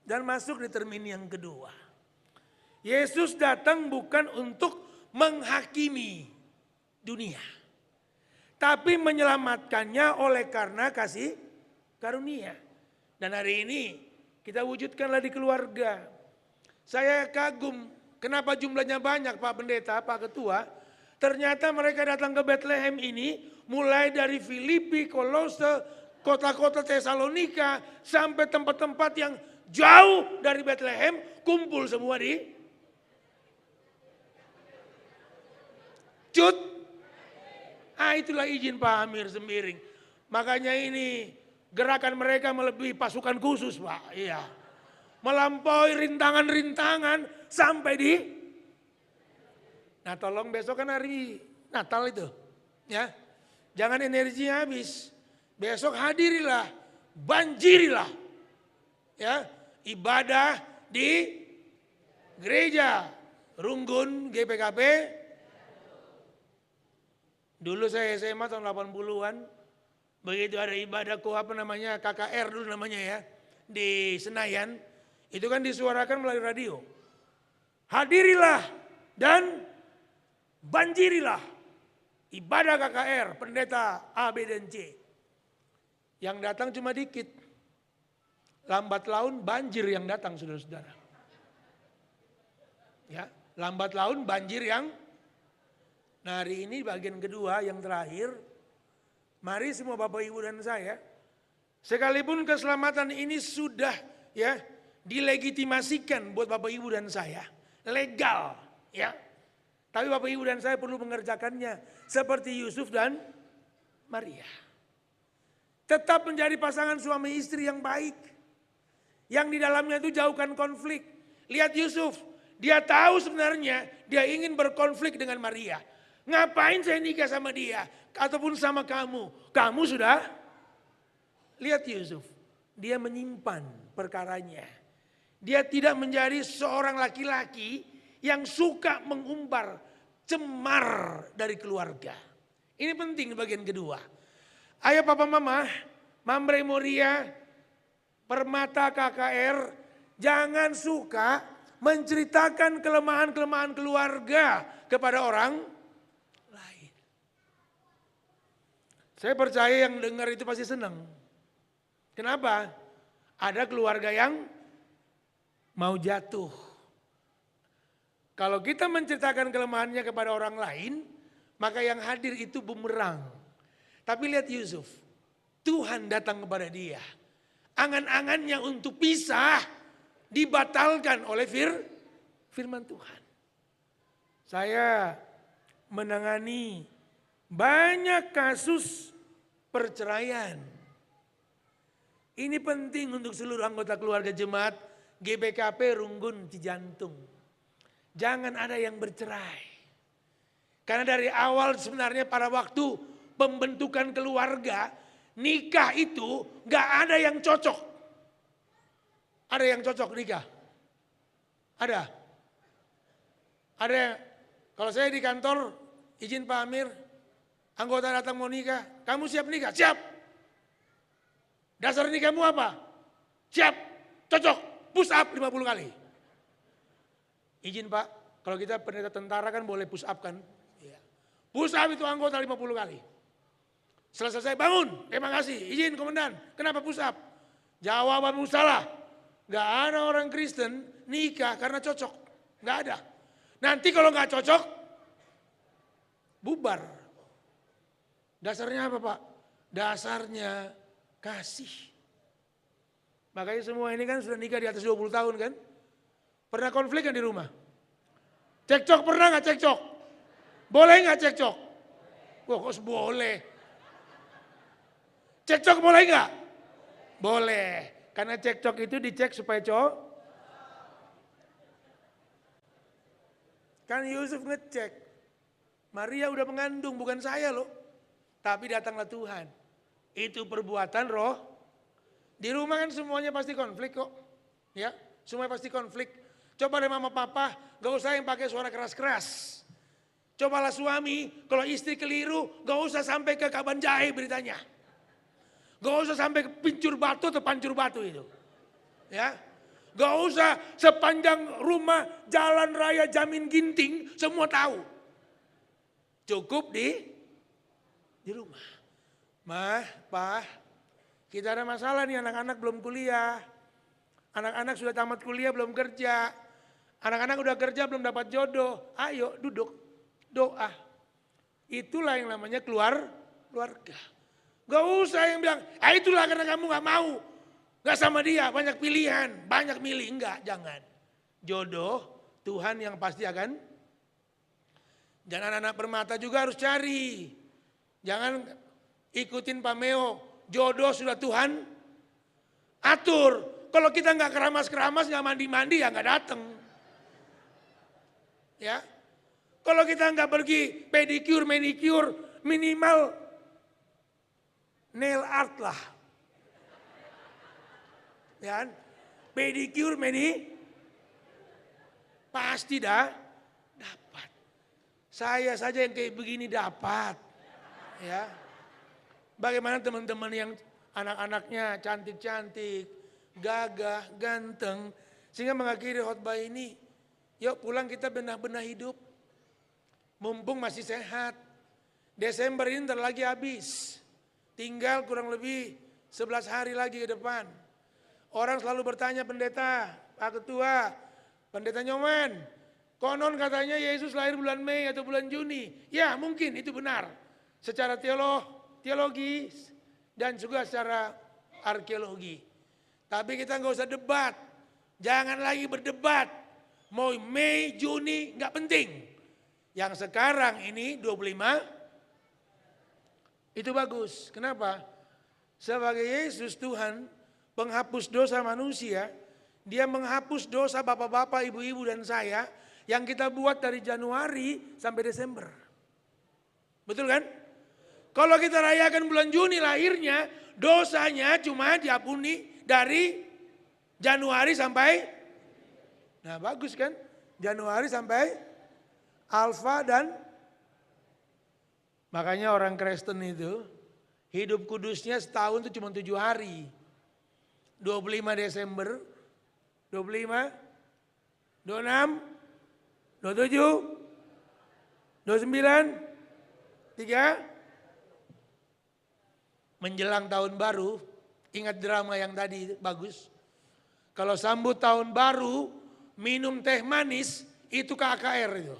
[SPEAKER 4] Dan masuk di termin yang kedua. Yesus datang bukan untuk menghakimi dunia, tapi menyelamatkannya oleh karena kasih karunia. Dan hari ini kita wujudkanlah di keluarga. Saya kagum. Kenapa jumlahnya banyak Pak Pendeta, Pak Ketua? Ternyata mereka datang ke Bethlehem ini mulai dari Filipi, Kolose, kota-kota Tesalonika sampai tempat-tempat yang jauh dari Bethlehem kumpul semua di Cut. Itulah izin Pak Amir Sembiring. Makanya ini gerakan mereka melebihi pasukan khusus Pak. Iya. Melampaui rintangan-rintangan sampai di. Nah tolong besok kan hari Natal itu. Ya, jangan energinya habis. Besok hadirilah, banjirilah. Ya, ibadah di gereja Runggun GPKP. Dulu saya SMA tahun 80-an. Begitu ada ibadah KKR dulu namanya ya. Di Senayan. Itu kan disuarakan melalui radio. Hadirilah dan banjirilah ibadah KKR, pendeta A, B, dan C. Yang datang cuma dikit. Lambat laun banjir yang datang saudara-saudara. Ya, lambat laun banjir yang. Nah hari ini bagian kedua yang terakhir. Mari semua Bapak Ibu dan saya. Sekalipun keselamatan ini sudah ya dilegitimasikan buat Bapak Ibu dan saya. Legal ya. Tapi Bapak Ibu dan saya perlu mengerjakannya. Seperti Yusuf dan Maria. Tetap menjadi pasangan suami istri yang baik. Yang di dalamnya itu jauhkan konflik. Lihat Yusuf. Dia tahu sebenarnya dia ingin berkonflik dengan Maria. Ngapain saya nikah sama dia? Ataupun sama kamu. Kamu sudah. Lihat Yusuf. Dia menyimpan perkaranya. Dia tidak menjadi seorang laki-laki yang suka mengumbar cemar dari keluarga. Ini penting bagian kedua. Ayo papa mama, Mamre Moria, Permata KKR, jangan suka menceritakan kelemahan-kelemahan keluarga kepada orang lain. Saya percaya yang dengar itu pasti senang. Kenapa? Ada keluarga yang mau jatuh. Kalau kita menceritakan kelemahannya kepada orang lain, maka yang hadir itu bumerang. Tapi lihat Yusuf, Tuhan datang kepada dia. Angan-angannya untuk pisah dibatalkan oleh firman Tuhan. Saya menangani banyak kasus perceraian. Ini penting untuk seluruh anggota keluarga jemaat GBKP Runggun Cijantung. Jangan ada yang bercerai. Karena dari awal sebenarnya pada waktu pembentukan keluarga, nikah itu gak ada yang cocok. Ada yang cocok nikah? Ada? Ada. Kalau saya di kantor, izin Pak Amir, anggota datang mau nikah, kamu siap nikah? Siap. Dasar nikahmu apa? Siap, cocok, push up 50 kali. Izin Pak, kalau kita pendeta tentara kan boleh push up kan? Push up itu anggota 50 kali. Selesai bangun, terima kasih, izin komandan, kenapa push up? Jawabanmu salah. Gak ada orang Kristen nikah karena cocok, gak ada. Nanti kalau gak cocok, bubar. Dasarnya apa Pak? Dasarnya kasih. Makanya semua ini kan sudah nikah di atas 20 tahun kan? Pernah konflik kan di rumah? Cekcok pernah gak cekcok? Boleh gak cekcok? Wah kok boleh? Cekcok boleh gak? Boleh. Karena cekcok itu dicek supaya cowok. Kan Yusuf ngecek. Maria udah mengandung, bukan saya loh. Tapi datanglah Tuhan. Itu perbuatan roh. Di rumah kan semuanya pasti konflik kok. Ya, semuanya pasti konflik. Coba deh mama papa, gak usah yang pakai suara keras-keras. Cobalah suami, kalau istri keliru, gak usah sampai ke Kaban Jahe beritanya. Gak usah sampai ke pincur batu atau pancur batu itu. Ya, gak usah sepanjang rumah jalan raya Jamin Ginting semua tahu. Cukup di rumah. Mah, Pak, kita ada masalah nih, anak-anak belum kuliah. Anak-anak sudah tamat kuliah belum kerja. Anak-anak udah kerja belum dapat jodoh. Ayo duduk, doa. Itulah yang namanya keluarga. Gak usah yang bilang, itulah karena kamu gak mau. Gak sama dia, banyak pilihan, banyak milih. Enggak, jangan. Jodoh, Tuhan yang pasti akan. Dan anak-anak permata juga harus cari. Jangan ikutin pameo, jodoh sudah Tuhan atur. Kalau kita gak keramas-keramas, gak mandi-mandi, ya gak datang. Ya, kalau kita gak pergi pedicure, manicure, minimal nail art lah. Ya, pedicure, pasti dapat. Saya saja yang kayak begini dapat. Ya, bagaimana teman-teman yang anak-anaknya cantik-cantik, gagah, ganteng, sehingga mengakhiri khotbah ini, yuk pulang kita benah-benah hidup. Mumpung masih sehat. Desember ini ntar lagi habis. Tinggal kurang lebih 11 hari lagi ke depan. Orang selalu bertanya pendeta, Pak Ketua, pendeta Nyoman, konon katanya Yesus lahir bulan Mei atau bulan Juni. Ya mungkin itu benar. Secara teologis dan juga secara arkeologi. Tapi kita nggak usah debat. Jangan lagi berdebat. Mau Mei, Juni, nggak penting. Yang sekarang ini 25, itu bagus. Kenapa? Sebagai Yesus Tuhan, penghapus dosa manusia, dia menghapus dosa bapak-bapak, ibu-ibu dan saya, yang kita buat dari Januari sampai Desember. Betul kan? Kalau kita rayakan bulan Juni lahirnya, dosanya cuma diampuni dari Januari sampai, nah bagus kan? Januari sampai Alfa dan Makanya orang Kristen itu hidup kudusnya setahun itu cuma 7 hari. 25 Desember, 25, 26, 27, 29, 3. Menjelang tahun baru, ingat drama yang tadi bagus. Kalau sambut tahun baru, minum teh manis, itu KKR itu.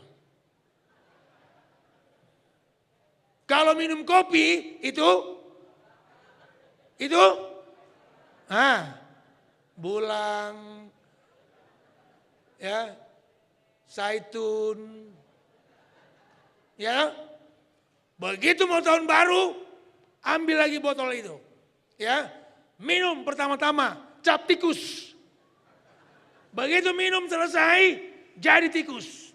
[SPEAKER 4] Kalau minum kopi, itu bulang, ya, zaitun, ya. Begitu mau tahun baru, ambil lagi botol itu, ya. Minum pertama-tama, cap tikus. Begitu minum selesai, jadi tikus.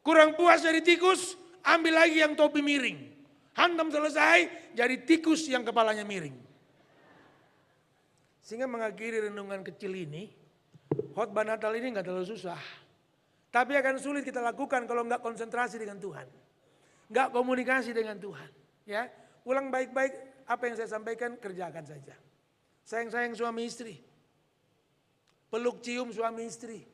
[SPEAKER 4] Kurang puas jadi tikus, ambil lagi yang topi miring. Hantam selesai, jadi tikus yang kepalanya miring. Sehingga mengakhiri renungan kecil ini, khotbah Natal ini nggak terlalu susah. Tapi akan sulit kita lakukan kalau nggak konsentrasi dengan Tuhan. Nggak komunikasi dengan Tuhan. Ya, ulang baik-baik apa yang saya sampaikan, kerjakan saja. Sayang-sayang suami istri. Peluk cium suami istri.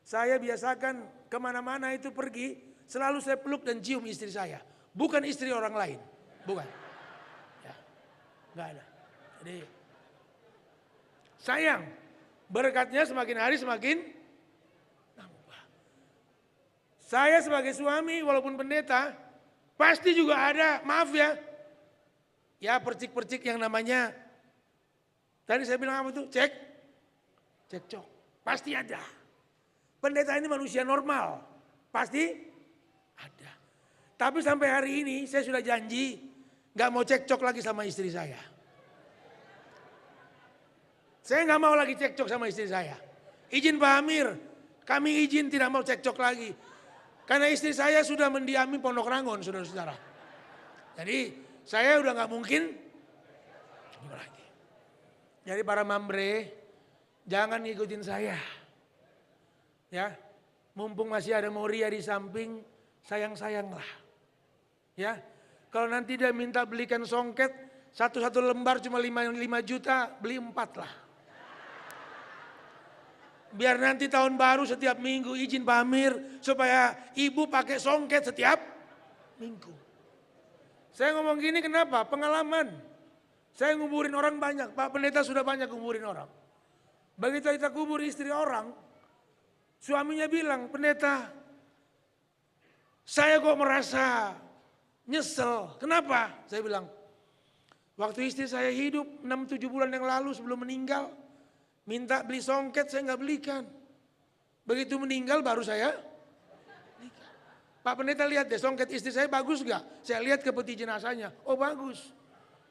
[SPEAKER 4] Saya biasakan kemana-mana itu pergi, selalu saya peluk dan cium istri saya. Bukan istri orang lain. Bukan. Ya, nggak ada. Jadi sayang, berkatnya semakin hari semakin nambah. Saya sebagai suami walaupun pendeta, pasti juga ada, maaf ya, percik-percik yang namanya, tadi saya bilang apa tuh, cekcok, pasti ada. Pendeta ini manusia normal, pasti ada. Tapi sampai hari ini saya sudah janji, gak mau cekcok lagi sama istri saya. Saya gak mau lagi cekcok sama istri saya. Izin Pak Amir, kami izin tidak mau cekcok lagi. Karena istri saya sudah mendiami Pondok Rangon, saudara-saudara. Jadi saya udah gak mungkin lagi. Jadi para mambre, jangan ngikutin saya. Ya, mumpung masih ada Moria di samping, sayang-sayanglah. Ya, kalau nanti dia minta belikan songket, satu lembar cuma 5 juta, beli 4 lah. Biar nanti tahun baru setiap minggu izin Pak Amir supaya ibu pakai songket setiap minggu. Saya ngomong gini kenapa? Pengalaman. Saya nguburin orang banyak, Pak Pendeta sudah banyak nguburin orang. Begitu kita kubur istri orang, suaminya bilang, pendeta, saya kok merasa nyesel. Kenapa? Saya bilang, waktu istri saya hidup 6-7 bulan yang lalu sebelum meninggal, minta beli songket saya nggak belikan. Begitu meninggal baru saya belikan. Pak Pendeta lihat deh songket istri saya bagus nggak? Saya lihat ke peti jenazahnya, oh bagus.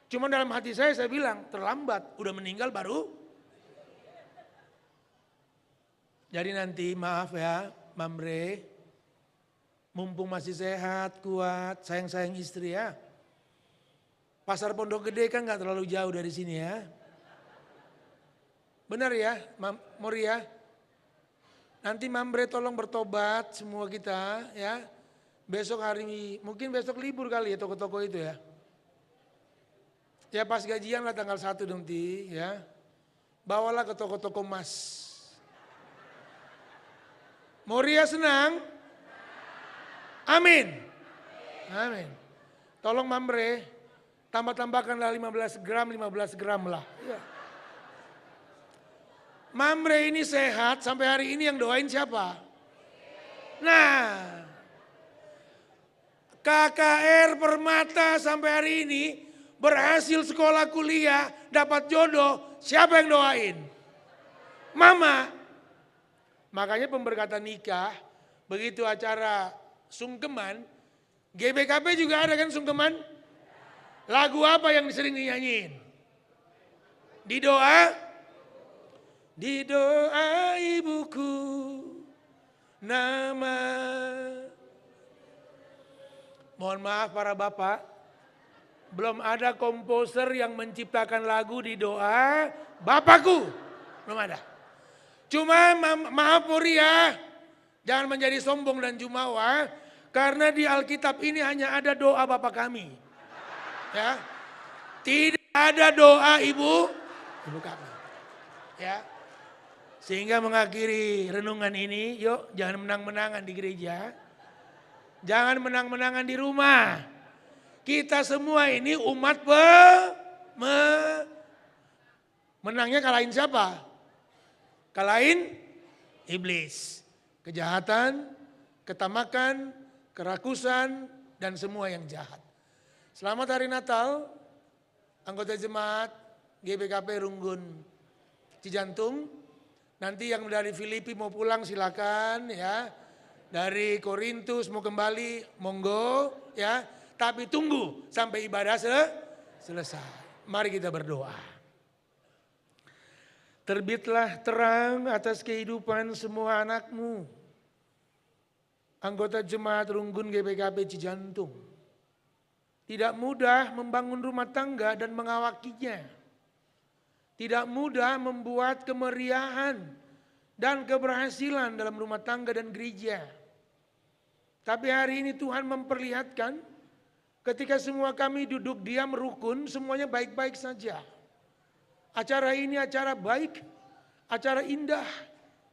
[SPEAKER 4] Cuma dalam hati saya bilang, terlambat, udah meninggal baru. Jadi nanti maaf ya, Mamre, mumpung masih sehat, kuat, sayang-sayang istri ya. Pasar Pondok Gede kan gak terlalu jauh dari sini ya. Benar ya, Moria? Nanti Mamre tolong bertobat semua kita ya. Besok hari, mungkin besok libur kali ya toko-toko itu ya. Ya pas gajian lah tanggal 1 nanti ya. Bawalah ke toko-toko emas. Moria senang? Amin. Amin. Tolong Mamre, tambahkanlah 15 gram lah. Ya. Mamre ini sehat sampai hari ini yang doain siapa? Nah, KKR Permata sampai hari ini berhasil sekolah kuliah, dapat jodoh, siapa yang doain? Mama. Makanya pemberkatan nikah, begitu acara sungkeman, GBKP juga ada kan sungkeman? Lagu apa yang sering dinyanyiin? Di doa ibuku, nama. Mohon maaf para bapak, belum ada komposer yang menciptakan lagu di doa bapakku. Belum ada. Cuma maaf Moria, jangan menjadi sombong dan jumawa. Karena di Alkitab ini hanya ada doa Bapa kami. Ya. Tidak ada doa ibu kami. Ya. Sehingga mengakhiri renungan ini, yuk jangan menang-menangan di gereja. Jangan menang-menangan di rumah. Kita semua ini umat menangnya kalahin siapa? Kalahin iblis. Kejahatan, ketamakan, kerakusan, dan semua yang jahat. Selamat hari Natal, anggota jemaat GBKP Runggun Cijantung. Nanti yang dari Filipi mau pulang silakan ya. Dari Korintus mau kembali, monggo ya. Tapi tunggu sampai ibadah selesai. Mari kita berdoa. Terbitlah terang atas kehidupan semua anakmu. Anggota jemaat Runggun GBKP Cijantung. Tidak mudah membangun rumah tangga dan mengawakinya. Tidak mudah membuat kemeriahan dan keberhasilan dalam rumah tangga dan gereja. Tapi hari ini Tuhan memperlihatkan ketika semua kami duduk diam rukun, semuanya baik-baik saja. Acara ini acara baik, acara indah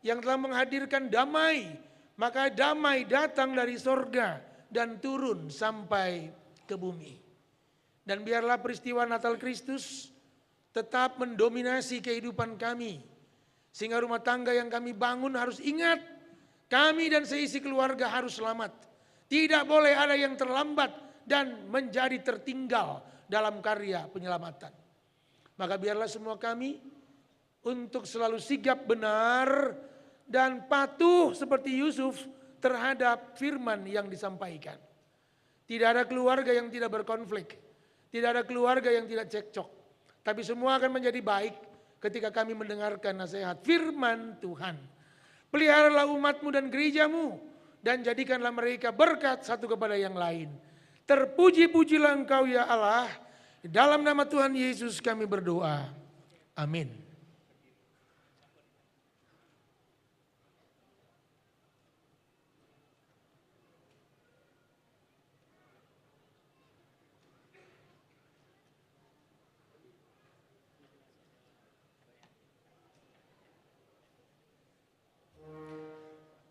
[SPEAKER 4] yang telah menghadirkan damai. Maka damai datang dari sorga dan turun sampai ke bumi. Dan biarlah peristiwa Natal Kristus tetap mendominasi kehidupan kami. Sehingga rumah tangga yang kami bangun harus ingat, kami dan seisi keluarga harus selamat. Tidak boleh ada yang terlambat dan menjadi tertinggal dalam karya penyelamatan. Maka biarlah semua kami untuk selalu sigap benar dan patuh seperti Yusuf terhadap firman yang disampaikan. Tidak ada keluarga yang tidak berkonflik. Tidak ada keluarga yang tidak cekcok. Tapi semua akan menjadi baik ketika kami mendengarkan nasihat firman Tuhan. Peliharalah umatmu dan gerejamu dan jadikanlah mereka berkat satu kepada yang lain. Terpuji-pujilah Engkau ya Allah. Dalam nama Tuhan Yesus kami berdoa. Amin.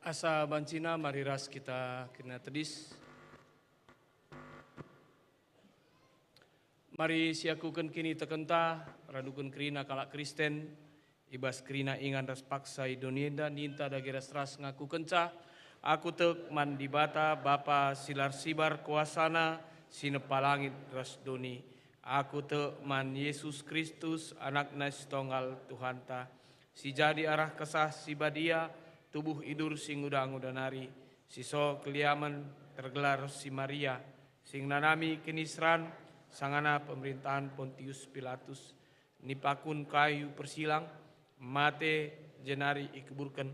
[SPEAKER 3] Asa bancina mari ras kita kena tedis. Mari siakukan kini tekenta, radukan kerina kalak Kristen, ibas kerina ingan ras paksa idonienda ninta dageras ras ngaku kenca, aku tek mandi bata Bapa silar sibar kuasana, sinepalangit ras doni, aku tek man Yesus Kristus anak nas tonggal Tuhanta, si jadi arah kesah si badia, tubuh idur sing udang-udanari, siso keliaman tergelar si Maria, sing nanami kenisran, sangana pemerintahan Pontius Pilatus, nipakun kayu persilang, mate jenari ikeburkan,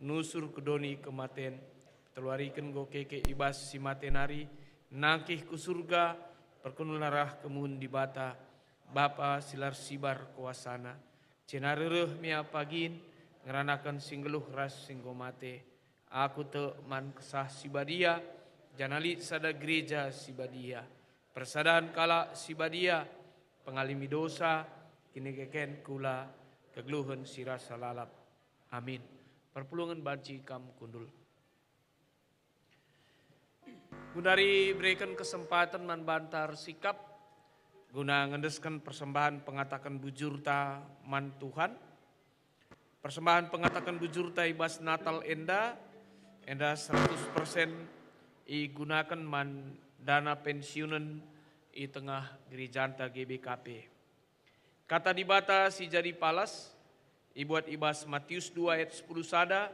[SPEAKER 3] nusur kedoni kematen, teluarikan go keke ibas si matenari, nangkih ku surga, perkununarah kemun di bata, Bapa silar sibar kuasana, cenareuh mia pagin, ngeranakan singgeluh ras singgo mate, aku te man kesah si badia, janali sada gereja si badia, persadaan kala si badia, pengalimi dosa, kini keken kula, kegluhun si rasa lalap. Amin. Perpulungan banci kam kundul. Gunari berikan kesempatan man bantar sikap, guna ngendeskan persembahan pengatakan bujurta man Tuhan, persembahan pengatakan bujurta ibas Natal enda 100% digunakan man dana pensiunan i tengah gerijanta GBKP. Kata dibata si jadi palas, ibuat ibas Matius 2 ayat 10 sada,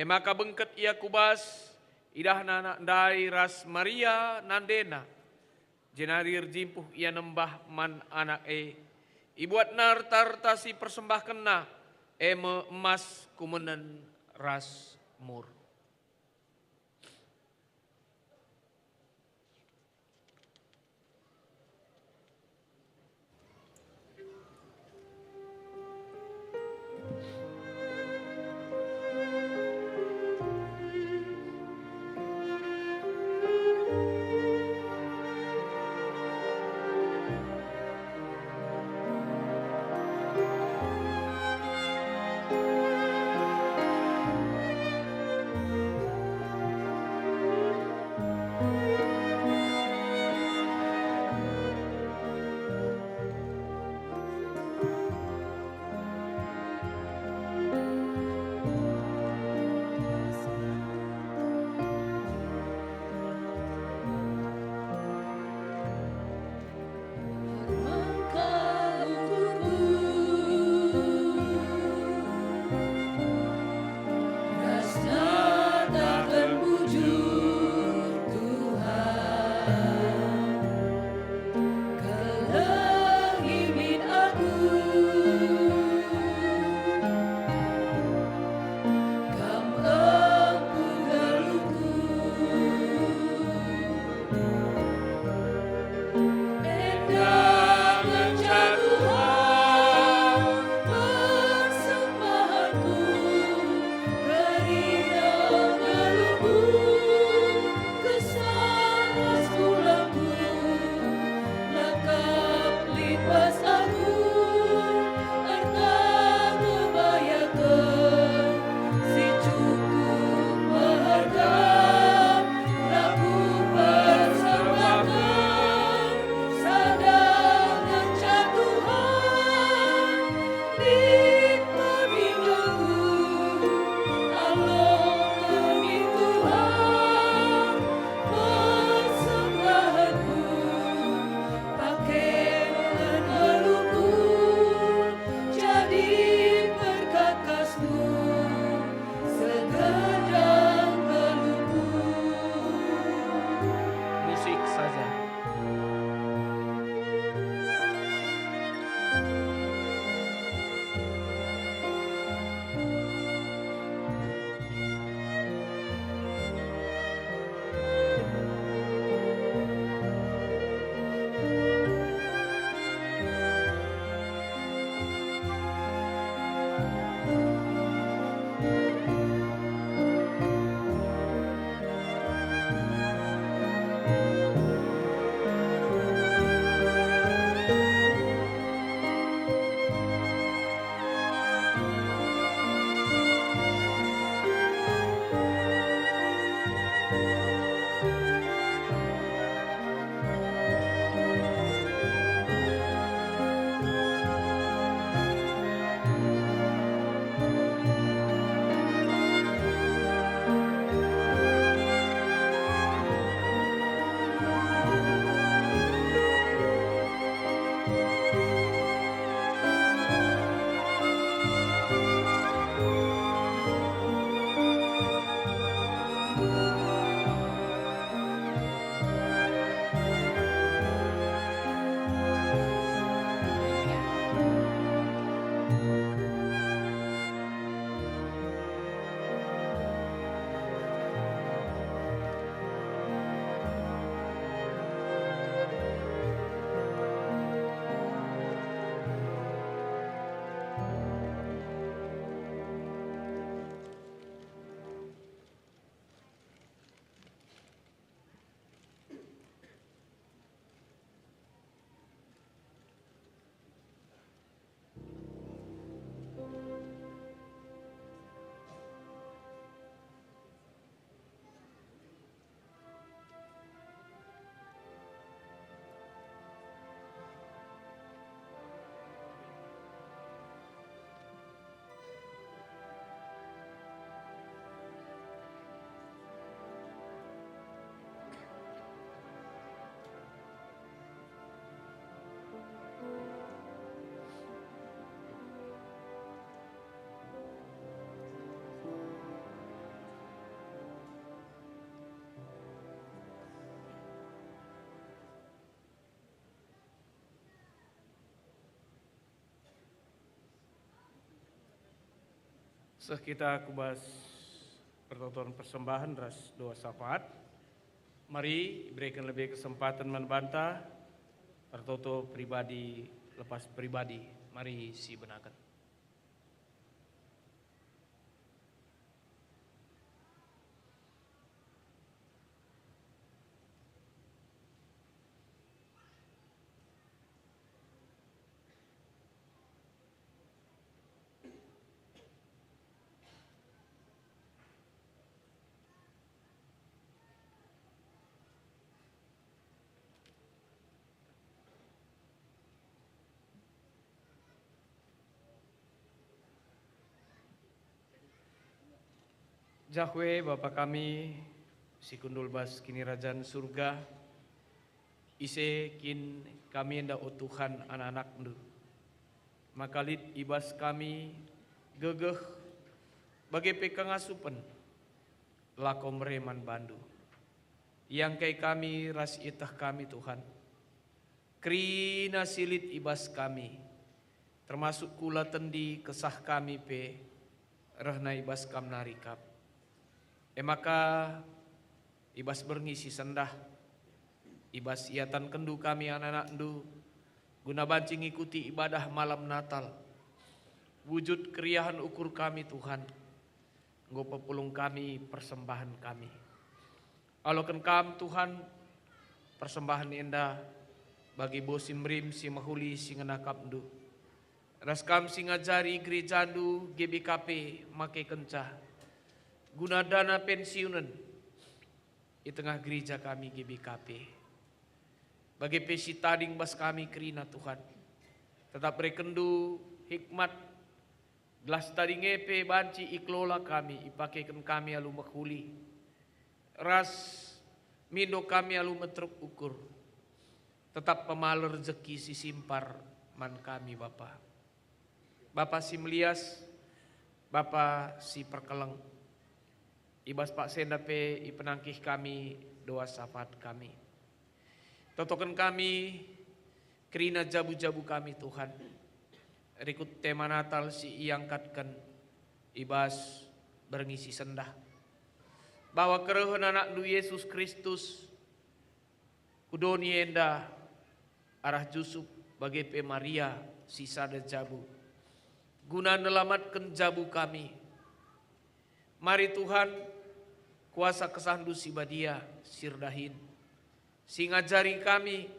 [SPEAKER 3] maka bengket ia kubas, idah nana ndai ras Maria nandena, jenarir jimpuh ia nembah man anak ibuat nar tartasi persembahkan na, eme emas kumenan ras mur. Kita kubas pertontonan persembahan ras doa syafaat. Mari berikan lebih kesempatan membantah pertoto pribadi lepas pribadi. Mari si benakan. Jahwe Bapa kami, si kundul bas kini rajaan surga, ise kin kami hendak Tuhan anak-anak ndu. Makalit ibas kami gegeh bagai pekangasupen lakom reman bandu. Yang kai kami ras itah kami Tuhan. Krina silit ibas kami, termasuk kula tendi kesah kami pe rehna ibas kam narikap. Maka ibas berngisi sendah, ibas iatan kendu kami anak-anak ndu, guna bancing ikuti ibadah malam Natal. Wujud keriahan ukur kami Tuhan, nggo pepulung kami persembahan kami. Aloken kam Tuhan, persembahan indah bagi bosim rim si mahuli si ngenakap ndu. Raskam si ngajari gereja ndu GBKP make kencah. Guna dana pensiunan di tengah gereja kami GBKP. Bagi pesi tading bas kami kerina Tuhan. Tetap rekendu hikmat gelas tading epe banci iklola kami ipakaikan kami alu makhuli. Ras mindo kami alu metruk ukur. Tetap pemaler rezeki si simpar man kami Bapa. Bapa si melias, Bapa si perkeleng. Ibas Pak Sendape ipenangkih kami doa syafaat kami. Totokan kami kerina jabu-jabu kami Tuhan. Rikut tema Natal si iangkatkan ibas berngisi sendah. Bahwa kerehan anak du Yesus Kristus kudoni enda arah Jusuf bagi pe Maria sisa da jabu. Guna nelamatkan jabu kami. Mari Tuhan kuasa kesandu si badia sirdahin. Si ngajari kami,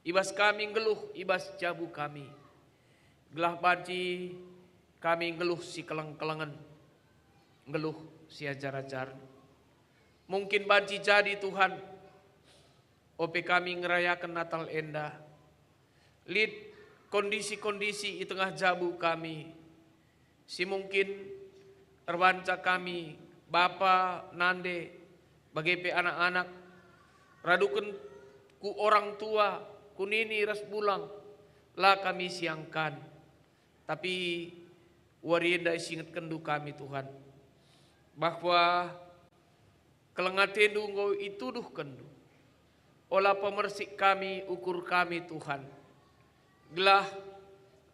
[SPEAKER 3] ibas kami ngeluh, ibas jabu kami. Gelah banci kami ngeluh si keleng-kelengan. Ngeluh si ajar-ajar. Mungkin banci jadi Tuhan. Ope kami ngerayakan Natal enda. Lid kondisi-kondisi di tengah jabu kami. Si mungkin terbanca kami Bapa nande bagi pe anak-anak radukan ku orang tua ku nini ras bulang lah kami siangkan tapi warienda isingat kendu kami Tuhan bahwa kelengatendu ngau ituduh kendu olah pemersik kami ukur kami Tuhan gelah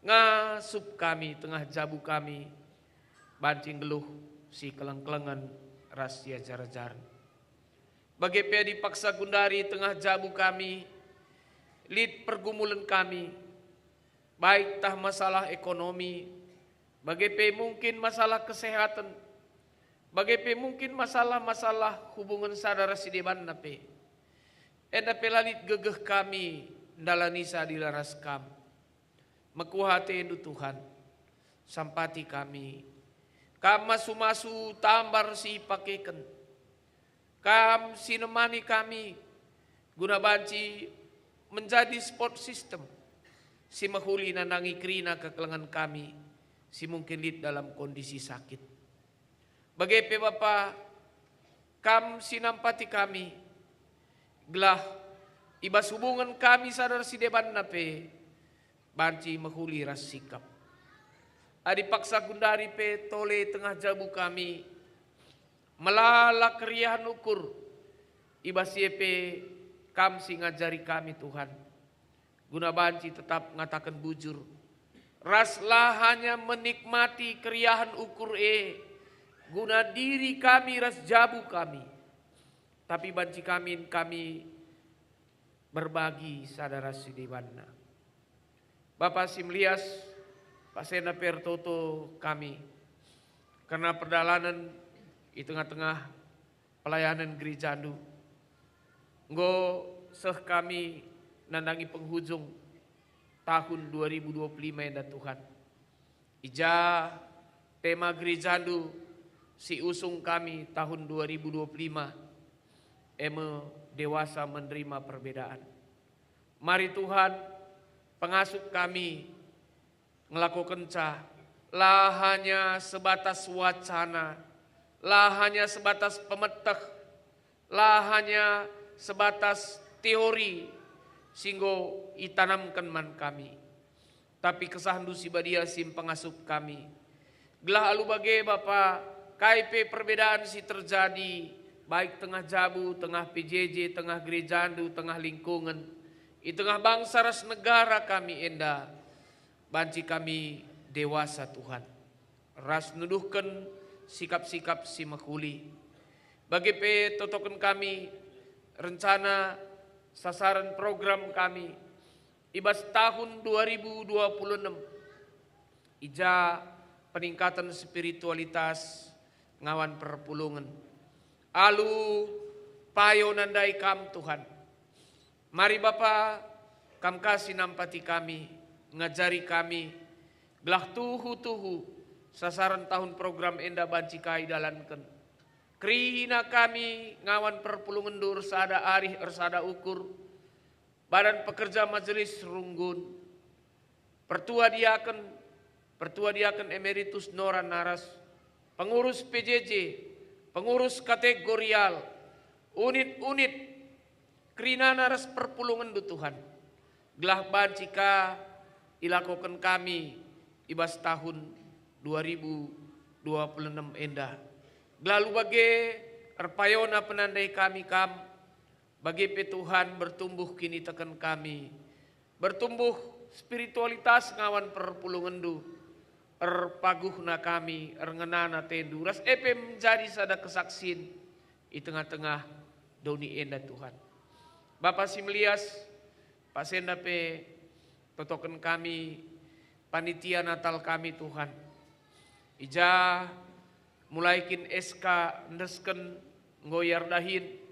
[SPEAKER 3] ngasup kami tengah jabu kami bancing geluh si keleng-kelengan rahasia jar-jar. Bagi pea dipaksa gundari tengah jabu kami, lid pergumulan kami, baik tah masalah ekonomi, bagi pea mungkin masalah kesehatan, bagi pea mungkin masalah-masalah hubungan saudara si deban nape. Enda pelalit gegeh kami dalanisa dilaras kam. Mekuhati endu Tuhan, sampati kami. Kam masu-masu tambar si pakaikan. Kam sinemani kami guna banci menjadi sport system. Si mahuli nanangi krina kekelengan kami. Si mungkin lid dalam kondisi sakit. Bagai pe Bapa, kam sinampati kami. Gelah ibas hubungan kami sadar si deban nape. Banci mahuli ras sikap. Adi paksa gundari pe tole tengah jabu kami melala keriahan ukur ibas yepe kam si ngajari kami Tuhan guna banci tetap ngatakan bujur raslah hanya menikmati keriahan ukur guna diri kami ras jabu kami. Tapi banci kami berbagi sadara sidiwanna. Bapak Simlias, Pasenda Pertoto kami, karena perjalanan di tengah-tengah pelayanan gereja Andu, nggo seh kami nandangi penghujung tahun 2025 yang Tuhan. Ija tema gereja Andu si usung kami tahun 2025, dewasa menerima perbedaan. Mari Tuhan, pengasuh kami ngelakukan lah hanya sebatas wacana, lah hanya sebatas pemeteh, lah hanya sebatas teori, singgo itanamkan man kami. Tapi kesahandu si badia sim pengasuh kami. Gelah alu bage Bapak, KIP perbedaan si terjadi, baik tengah jabu, tengah PJJ, tengah gereja Andu, tengah lingkungan, di tengah bangsa ras negara kami enda, banci kami dewasa Tuhan. Ras nuduhkan sikap-sikap si makuli. Bagi pe totokan kami, rencana sasaran program kami, ibas tahun 2026, ija peningkatan spiritualitas ngawan perpulungan. Alu payo nandai kam Tuhan. Mari Bapa, kam kasih nampati kami, ngajari kami, belah tuhu sasaran tahun program enda banci kai dalankan. Krihina kami ngawan perpulungan dur sada arih ersada ukur, badan pekerja majelis runggun, pertua diaken emeritus Nora Naras, pengurus PJJ, pengurus kategorial, unit-unit krina naras perpulungan du Tuhan. Gelah bancika ilakukan kami ibas tahun 2026 enda. Lalu bagi erpayona penandai kami bagi Tuhan bertumbuh kini tekan kami. Bertumbuh spiritualitas ngawan perpulungan du. Erpaguhna kami, ngenana tendu. Ras menjadi sada kesaksin di tengah-tengah doni enda Tuhan. Bapak Simlias, Pak Senda pe totokan kami, panitia Natal kami Tuhan. Ija mulaikin SK ndesken ngoyar dahin,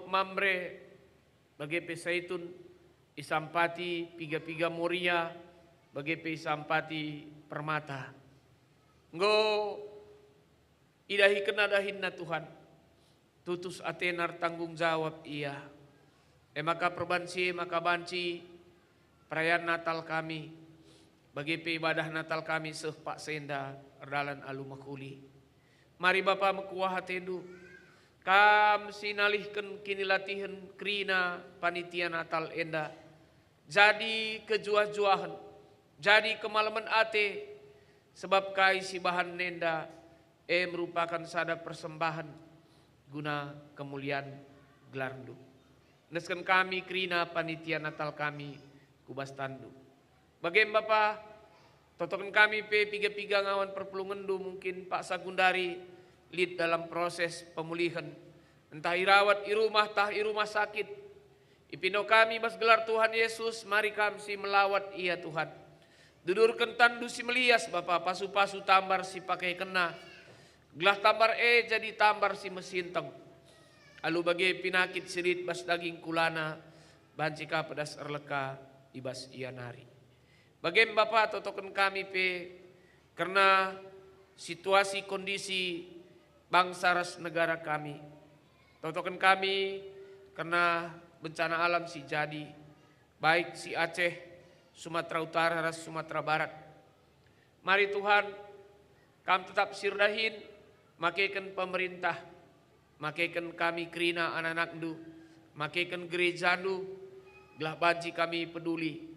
[SPEAKER 3] mamre bagi pe saitun isampati piga-piga moria, bagi pe isampati permata. Nggo idahi kenadahin na Tuhan. Tutus atenar tanggung jawab ia. Maka perbanci, maka banci perayaan Natal kami. Bagi pe ibadah Natal kami seh Pak Senda erdalan alu makuli. Mari Bapa mekuah hatendu. Kam sinalihkan kini latihan krina panitia Natal enda. Jadi kejuah-juahan. Jadi kemalaman ate. Sebab kai si bahan nenda merupakan sada persembahan guna kemuliaan gelarndu. Nesken kami krina panitia Natal kami kubas tandu. Bagaimana Bapak, totokan kami piga-piga ngawan perpulungan du mungkin Pak Sagundari lead dalam proses pemulihan. Entah irawat irumah, tah irumah sakit. Ipino kami mas gelar Tuhan Yesus, mari kami si melawat ia Tuhan. Dudurkan tandu si melias Bapak, pasu-pasu tambar si pakai kena. Gelah tambar jadi tambar si mesinteng. Alu bagi pinakit sirit bas daging kulana, bancika pedas erleka ibas ia nari. Bagaimana Bapak totokan kami karena situasi kondisi bangsa ras negara kami. Totokan kami karena bencana alam si jadi, baik si Aceh, Sumatera Utara, ras Sumatera Barat. Mari Tuhan, kami tetap sirdahin, makaikan pemerintah, makaikan kami krina anak-anak du, makaikan gereja du, belah banci kami peduli.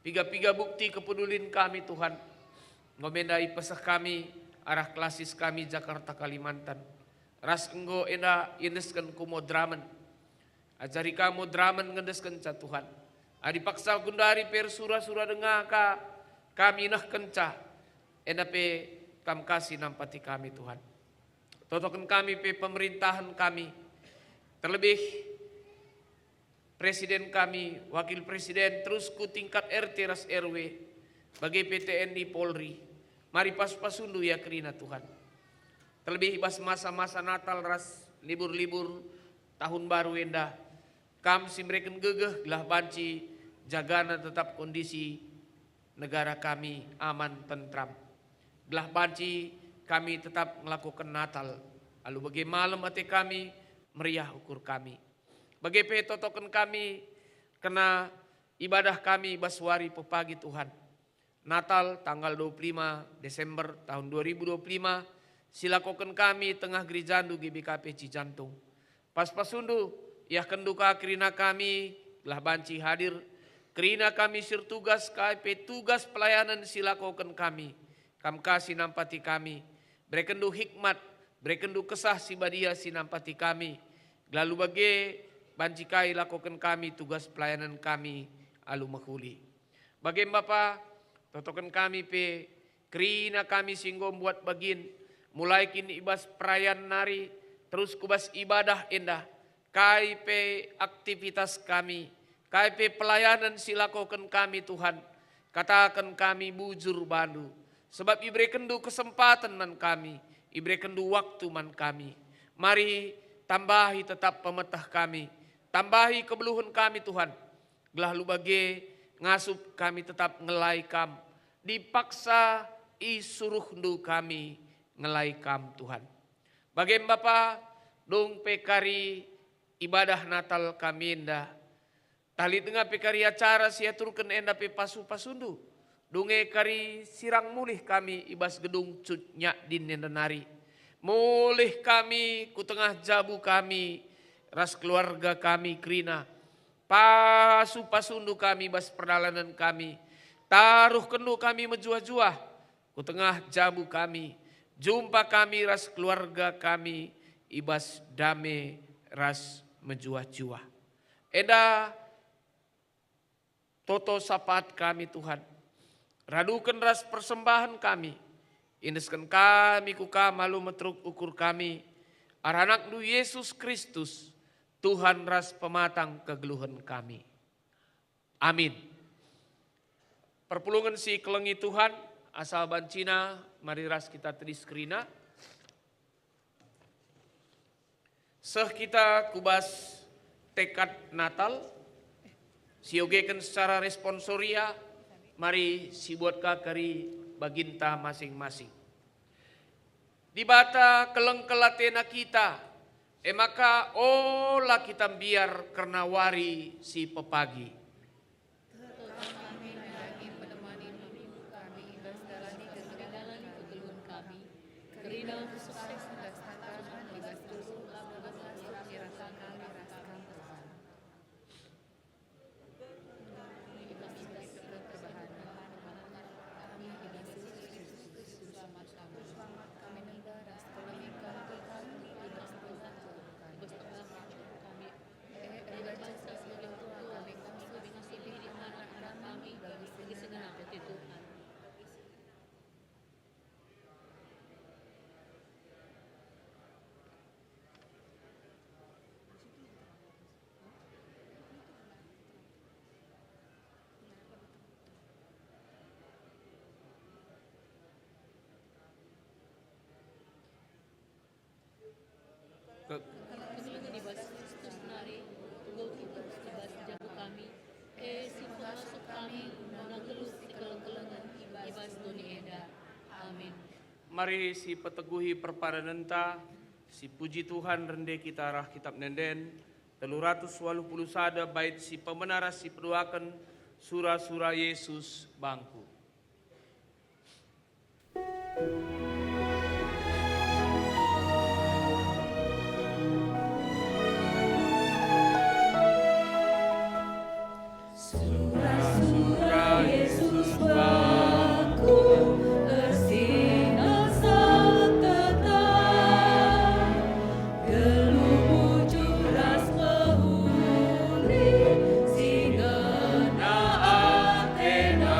[SPEAKER 3] Piga-piga bukti kepedulin kami Tuhan. Ngomendai pesah kami, arah klasis kami Jakarta Kalimantan. Ras enggo enda indeskan kumodraman. Ajari kamu draman ngendeskan ca Tuhan. Adi paksa gundari per surah-surah dengaka kami nah kenca enape kam kasih nampati kami Tuhan. Totokan kami pe pemerintahan kami, terlebih presiden kami, wakil presiden, terus ku tingkat RT ras RW, bagi PTNI Polri, mari pas-pasundu ya kerina Tuhan. Terlebih ibas masa-masa Natal ras libur-libur tahun baru endah, kam si mereka gegeh gelah banci jagana tetap kondisi negara kami aman tentram. Gelah banci kami tetap melakukan Natal. Lalu bagi malam hati kami meriah ukur kami. Bagi petotokan kami kena ibadah kami baswari pepagi Tuhan. Natal tanggal 25 Desember tahun 2025 silakokan kami tengah gerijandu GBKP Cijantung. Pas-pasundu ya kenduka kerina kami gelah banci hadir. Kerina kami sirtugas KP tugas pelayanan silakokan kami. Kam kasih nampati kami. Berekendu hikmat, berekendu kesah sibadia sinampati kami. Lalu bagi banci kai lakukan kami tugas pelayanan kami alu mahuli. Bagi Bapa, totokan kami pe kerina kami singgom buat bagin. Mulai kini ibas perayaan nari, terus kubas ibadah endah. Kai pe aktivitas kami, kai pe pelayanan silakokan kami Tuhan. Katakan kami bujur bandu. Sebab iberi kendu kesempatan man kami, iberi kendu waktu man kami. Mari tambahi tetap pemetah kami, tambahi kebeluhan kami Tuhan. Gelah lu bagi ngasup kami tetap ngelai kam, dipaksa isuruh ndu kami ngelai kam Tuhan. Bagi Bapa, dong pekari ibadah Natal kami endah. Tali tengah pekari acara siaturkan endah pe pasu-pasundu. Dunge kari sirang mulih kami ibas gedung cutnya din nari. Mulih kami ku tengah jabu kami ras keluarga kami krina. Pasu pasundu kami bas perdalanan kami. Taruh kendu kami menjuah-juah ku tengah jabu kami. Jumpa kami ras keluarga kami ibas dame ras menjuah-juah. Eda toto sapat kami Tuhan. Radukan ras persembahan kami. Indeskan kami ku kamalu metruk ukur kami. Aranak du Yesus Kristus. Tuhan ras pematang kegeluhan kami. Amin. Perpulungan si kelengi Tuhan. Asal bancina mari ras kita tedis kerina. Seh kita kubas tekad Natal. Siogekan secara responsoria. Mari si buat kari baginta masing-masing. Di bata kelengkelatena kita, maka olah kita biar karena wari si pepagi.
[SPEAKER 5] Kami lagi menemani minggu kami, berjalani kegedalan kegeluhan kami, kerina sukses dan standar libas dulu bebelas dirasa kami rasakan Tuhan.
[SPEAKER 3] Mari si peteguhi perpadanenta, si puji Tuhan rende kita rah kitab nenden, 380 sada bait si pemenara si peduakan surah-surah Yesus bangku.
[SPEAKER 1] Surah-surah Yesus bangku bersinar tetap, gelubuju ras mehuli singena atena,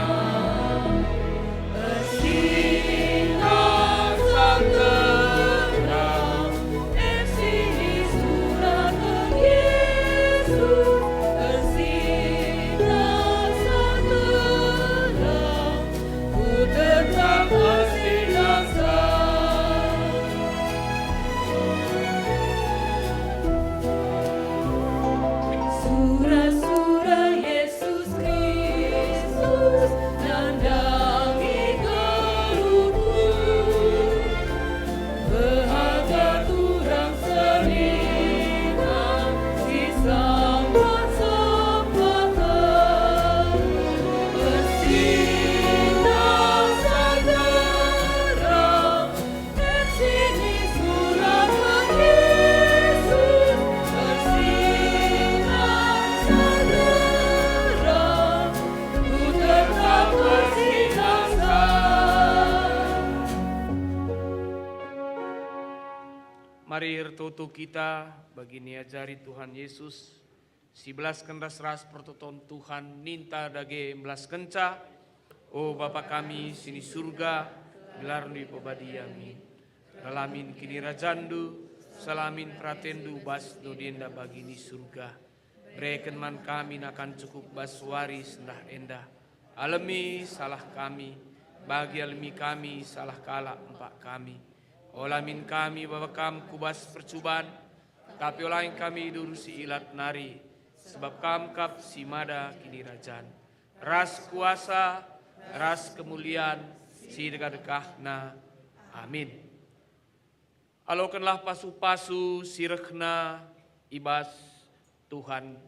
[SPEAKER 3] Mari ertoto kita bagi niajari Tuhan Yesus. Si belas kendas ras pertoton Tuhan ninta dage belas kenca. O Bapa kami sini surga, gelar ni pebadi amin. Dalamin kini rajandu, salamin pratendu bas no dienda bagi ni surga. Breken man kami akan cukup bas waris sendah endah. Alami salah kami, bagi alami kami salah kala empak kami. Olamin kami Bapa kam kubas percubaan, tapi olain kami durusi ilat nari, sebab kam kap si mada kini rajan. Ras kuasa, ras kemuliaan, si dekah-dekahna. Amin. Alokanlah pasu-pasu sirehna ibas Tuhan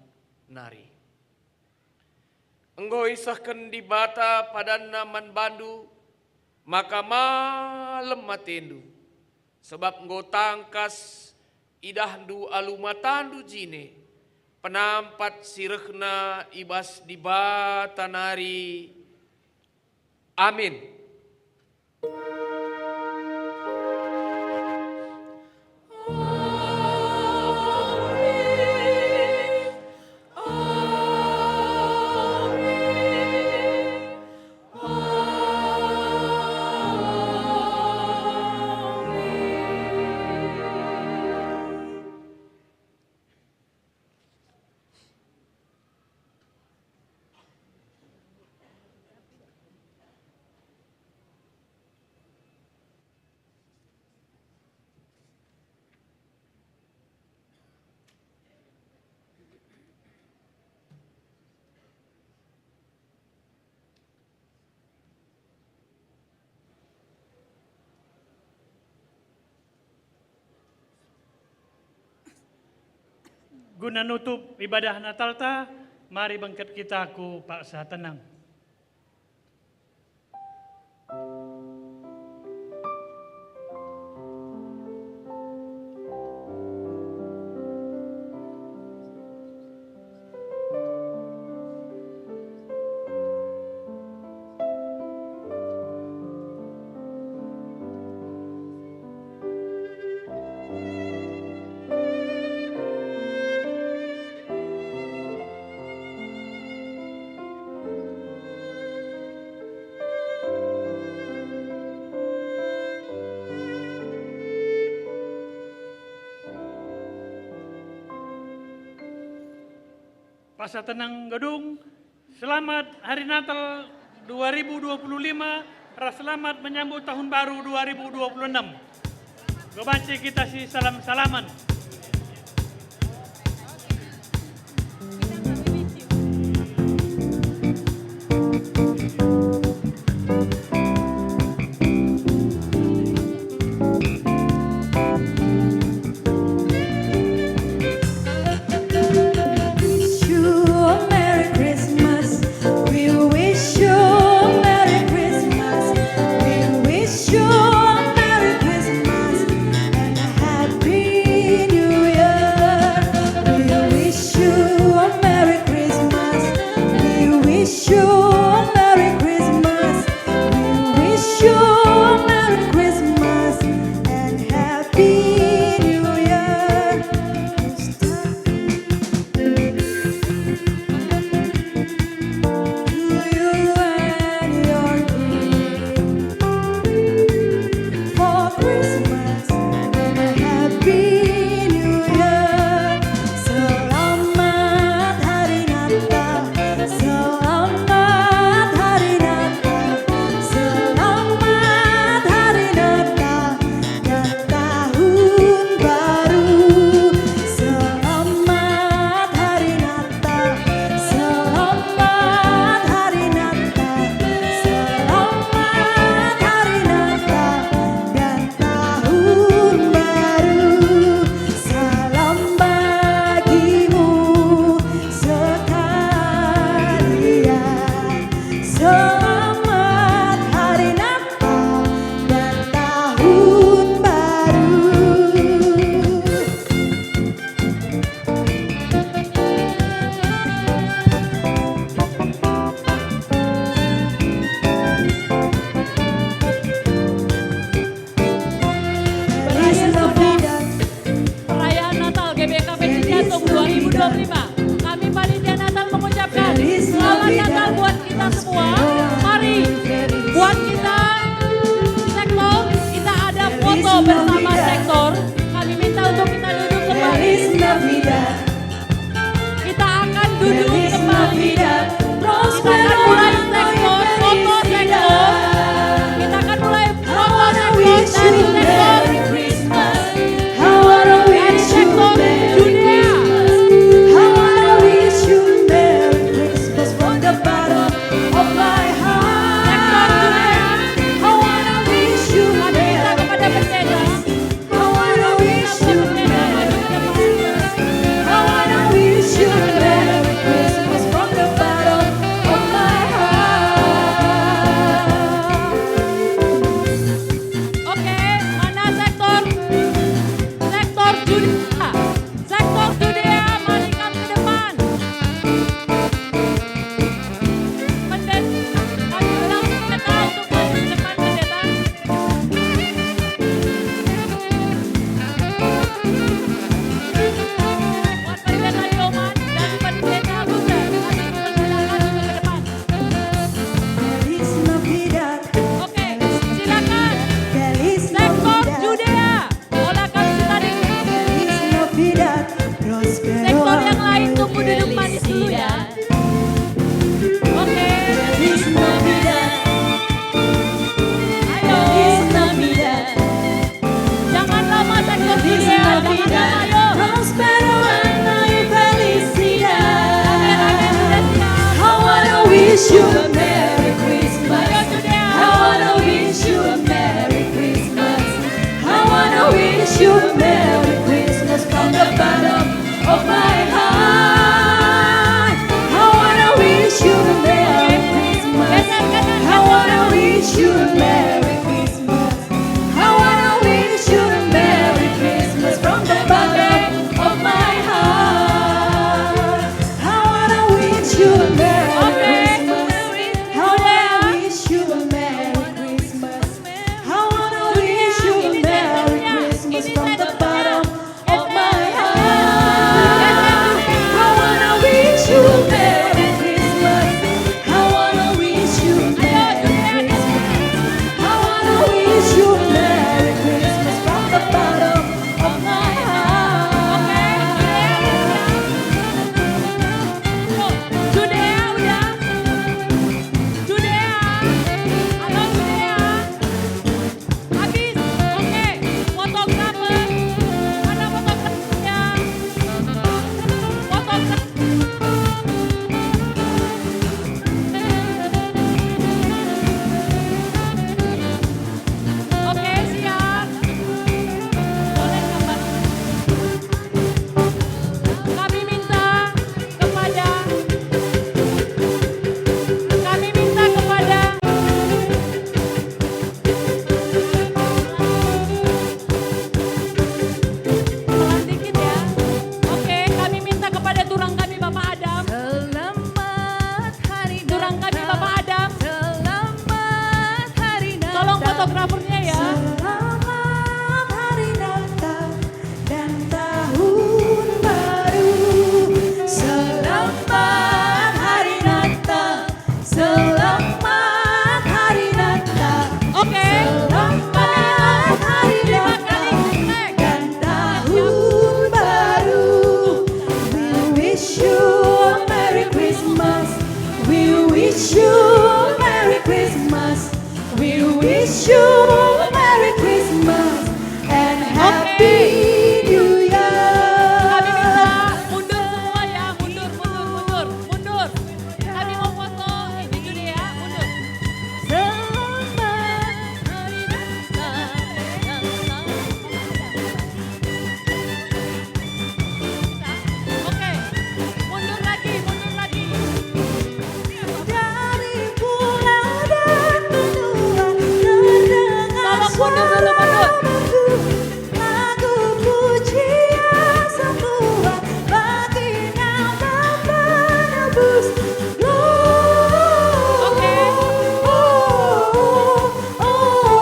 [SPEAKER 3] nari. Enggo isahkan di bata padanna man bandu, maka malam matendu. Sebab enggo tangkas idahdu alumatandu jine, penampat sirehna ibas di bata nari. Amin.
[SPEAKER 2] Guna nutup ibadah Natal ta, mari bangkit kita ku paksa tenang. Paksa tenang gedung, selamat Hari Natal 2025, selamat menyambut Tahun Baru 2026. Gobanci kita si salam-salaman.
[SPEAKER 1] Happy wish you a Merry Christmas. I wanna wish you a Merry Christmas. I wanna wish you a Merry Christmas from the bottom of my heart. I wanna wish you a Merry Christmas. I wanna wish you a Merry Christmas. I wanna wish you a Merry Christmas from the bottom of my heart. I wanna wish you a Merry Christmas. I wanna wish you a Merry Christmas. I wanna wish you a Merry Christmas from the bottom of my heart. I wanna wish you a Merry Christmas. I wanna wish you a Merry Christmas. I wanna wish you a Merry Christmas from the bottom of my heart.
[SPEAKER 5] Judea udah. Judea. Halo Judea. Habis. Oke. Fotografer. Mana fotografernya? Fotografer. Oke, siap. Boleh gambar. Kami minta kepada pelan dikit ya. Oke, kami minta kepada turang kami Bapak Adam.
[SPEAKER 1] Selamat hari
[SPEAKER 5] Turang kami Bapak Adam.
[SPEAKER 1] Selamat hari Natal.
[SPEAKER 5] Tolong fotografernya ya.
[SPEAKER 1] Selamat hari Natal dan tahun baru. Selamat hari Natal. Selamat hari Natal.
[SPEAKER 5] Oke.
[SPEAKER 1] Selamat hari Natal dan tahun baru. We wish you a Merry Christmas. We wish you a Merry Christmas. We wish you a Merry Christmas and Happy New Year.
[SPEAKER 5] Kami minta mundur semua ya, mundur. Kami mau foto ini dulu ya, mundur.
[SPEAKER 1] Selamat hari Natal dan
[SPEAKER 5] Oke, mundur lagi.
[SPEAKER 1] dari bulan dan benua terdengar
[SPEAKER 5] Tolong mundur dulu, mundur.
[SPEAKER 1] lagu pujian semua baginda penebus.
[SPEAKER 5] Oke.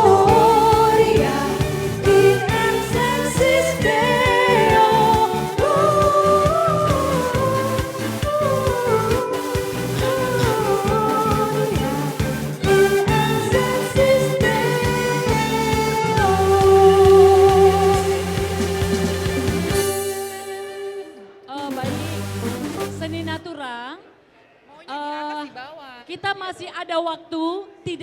[SPEAKER 1] Gloria in excelsis Deo. Gloria in excelsis Deo.
[SPEAKER 5] Baik, Seni Naturang. Kita masih ada waktu. Tidak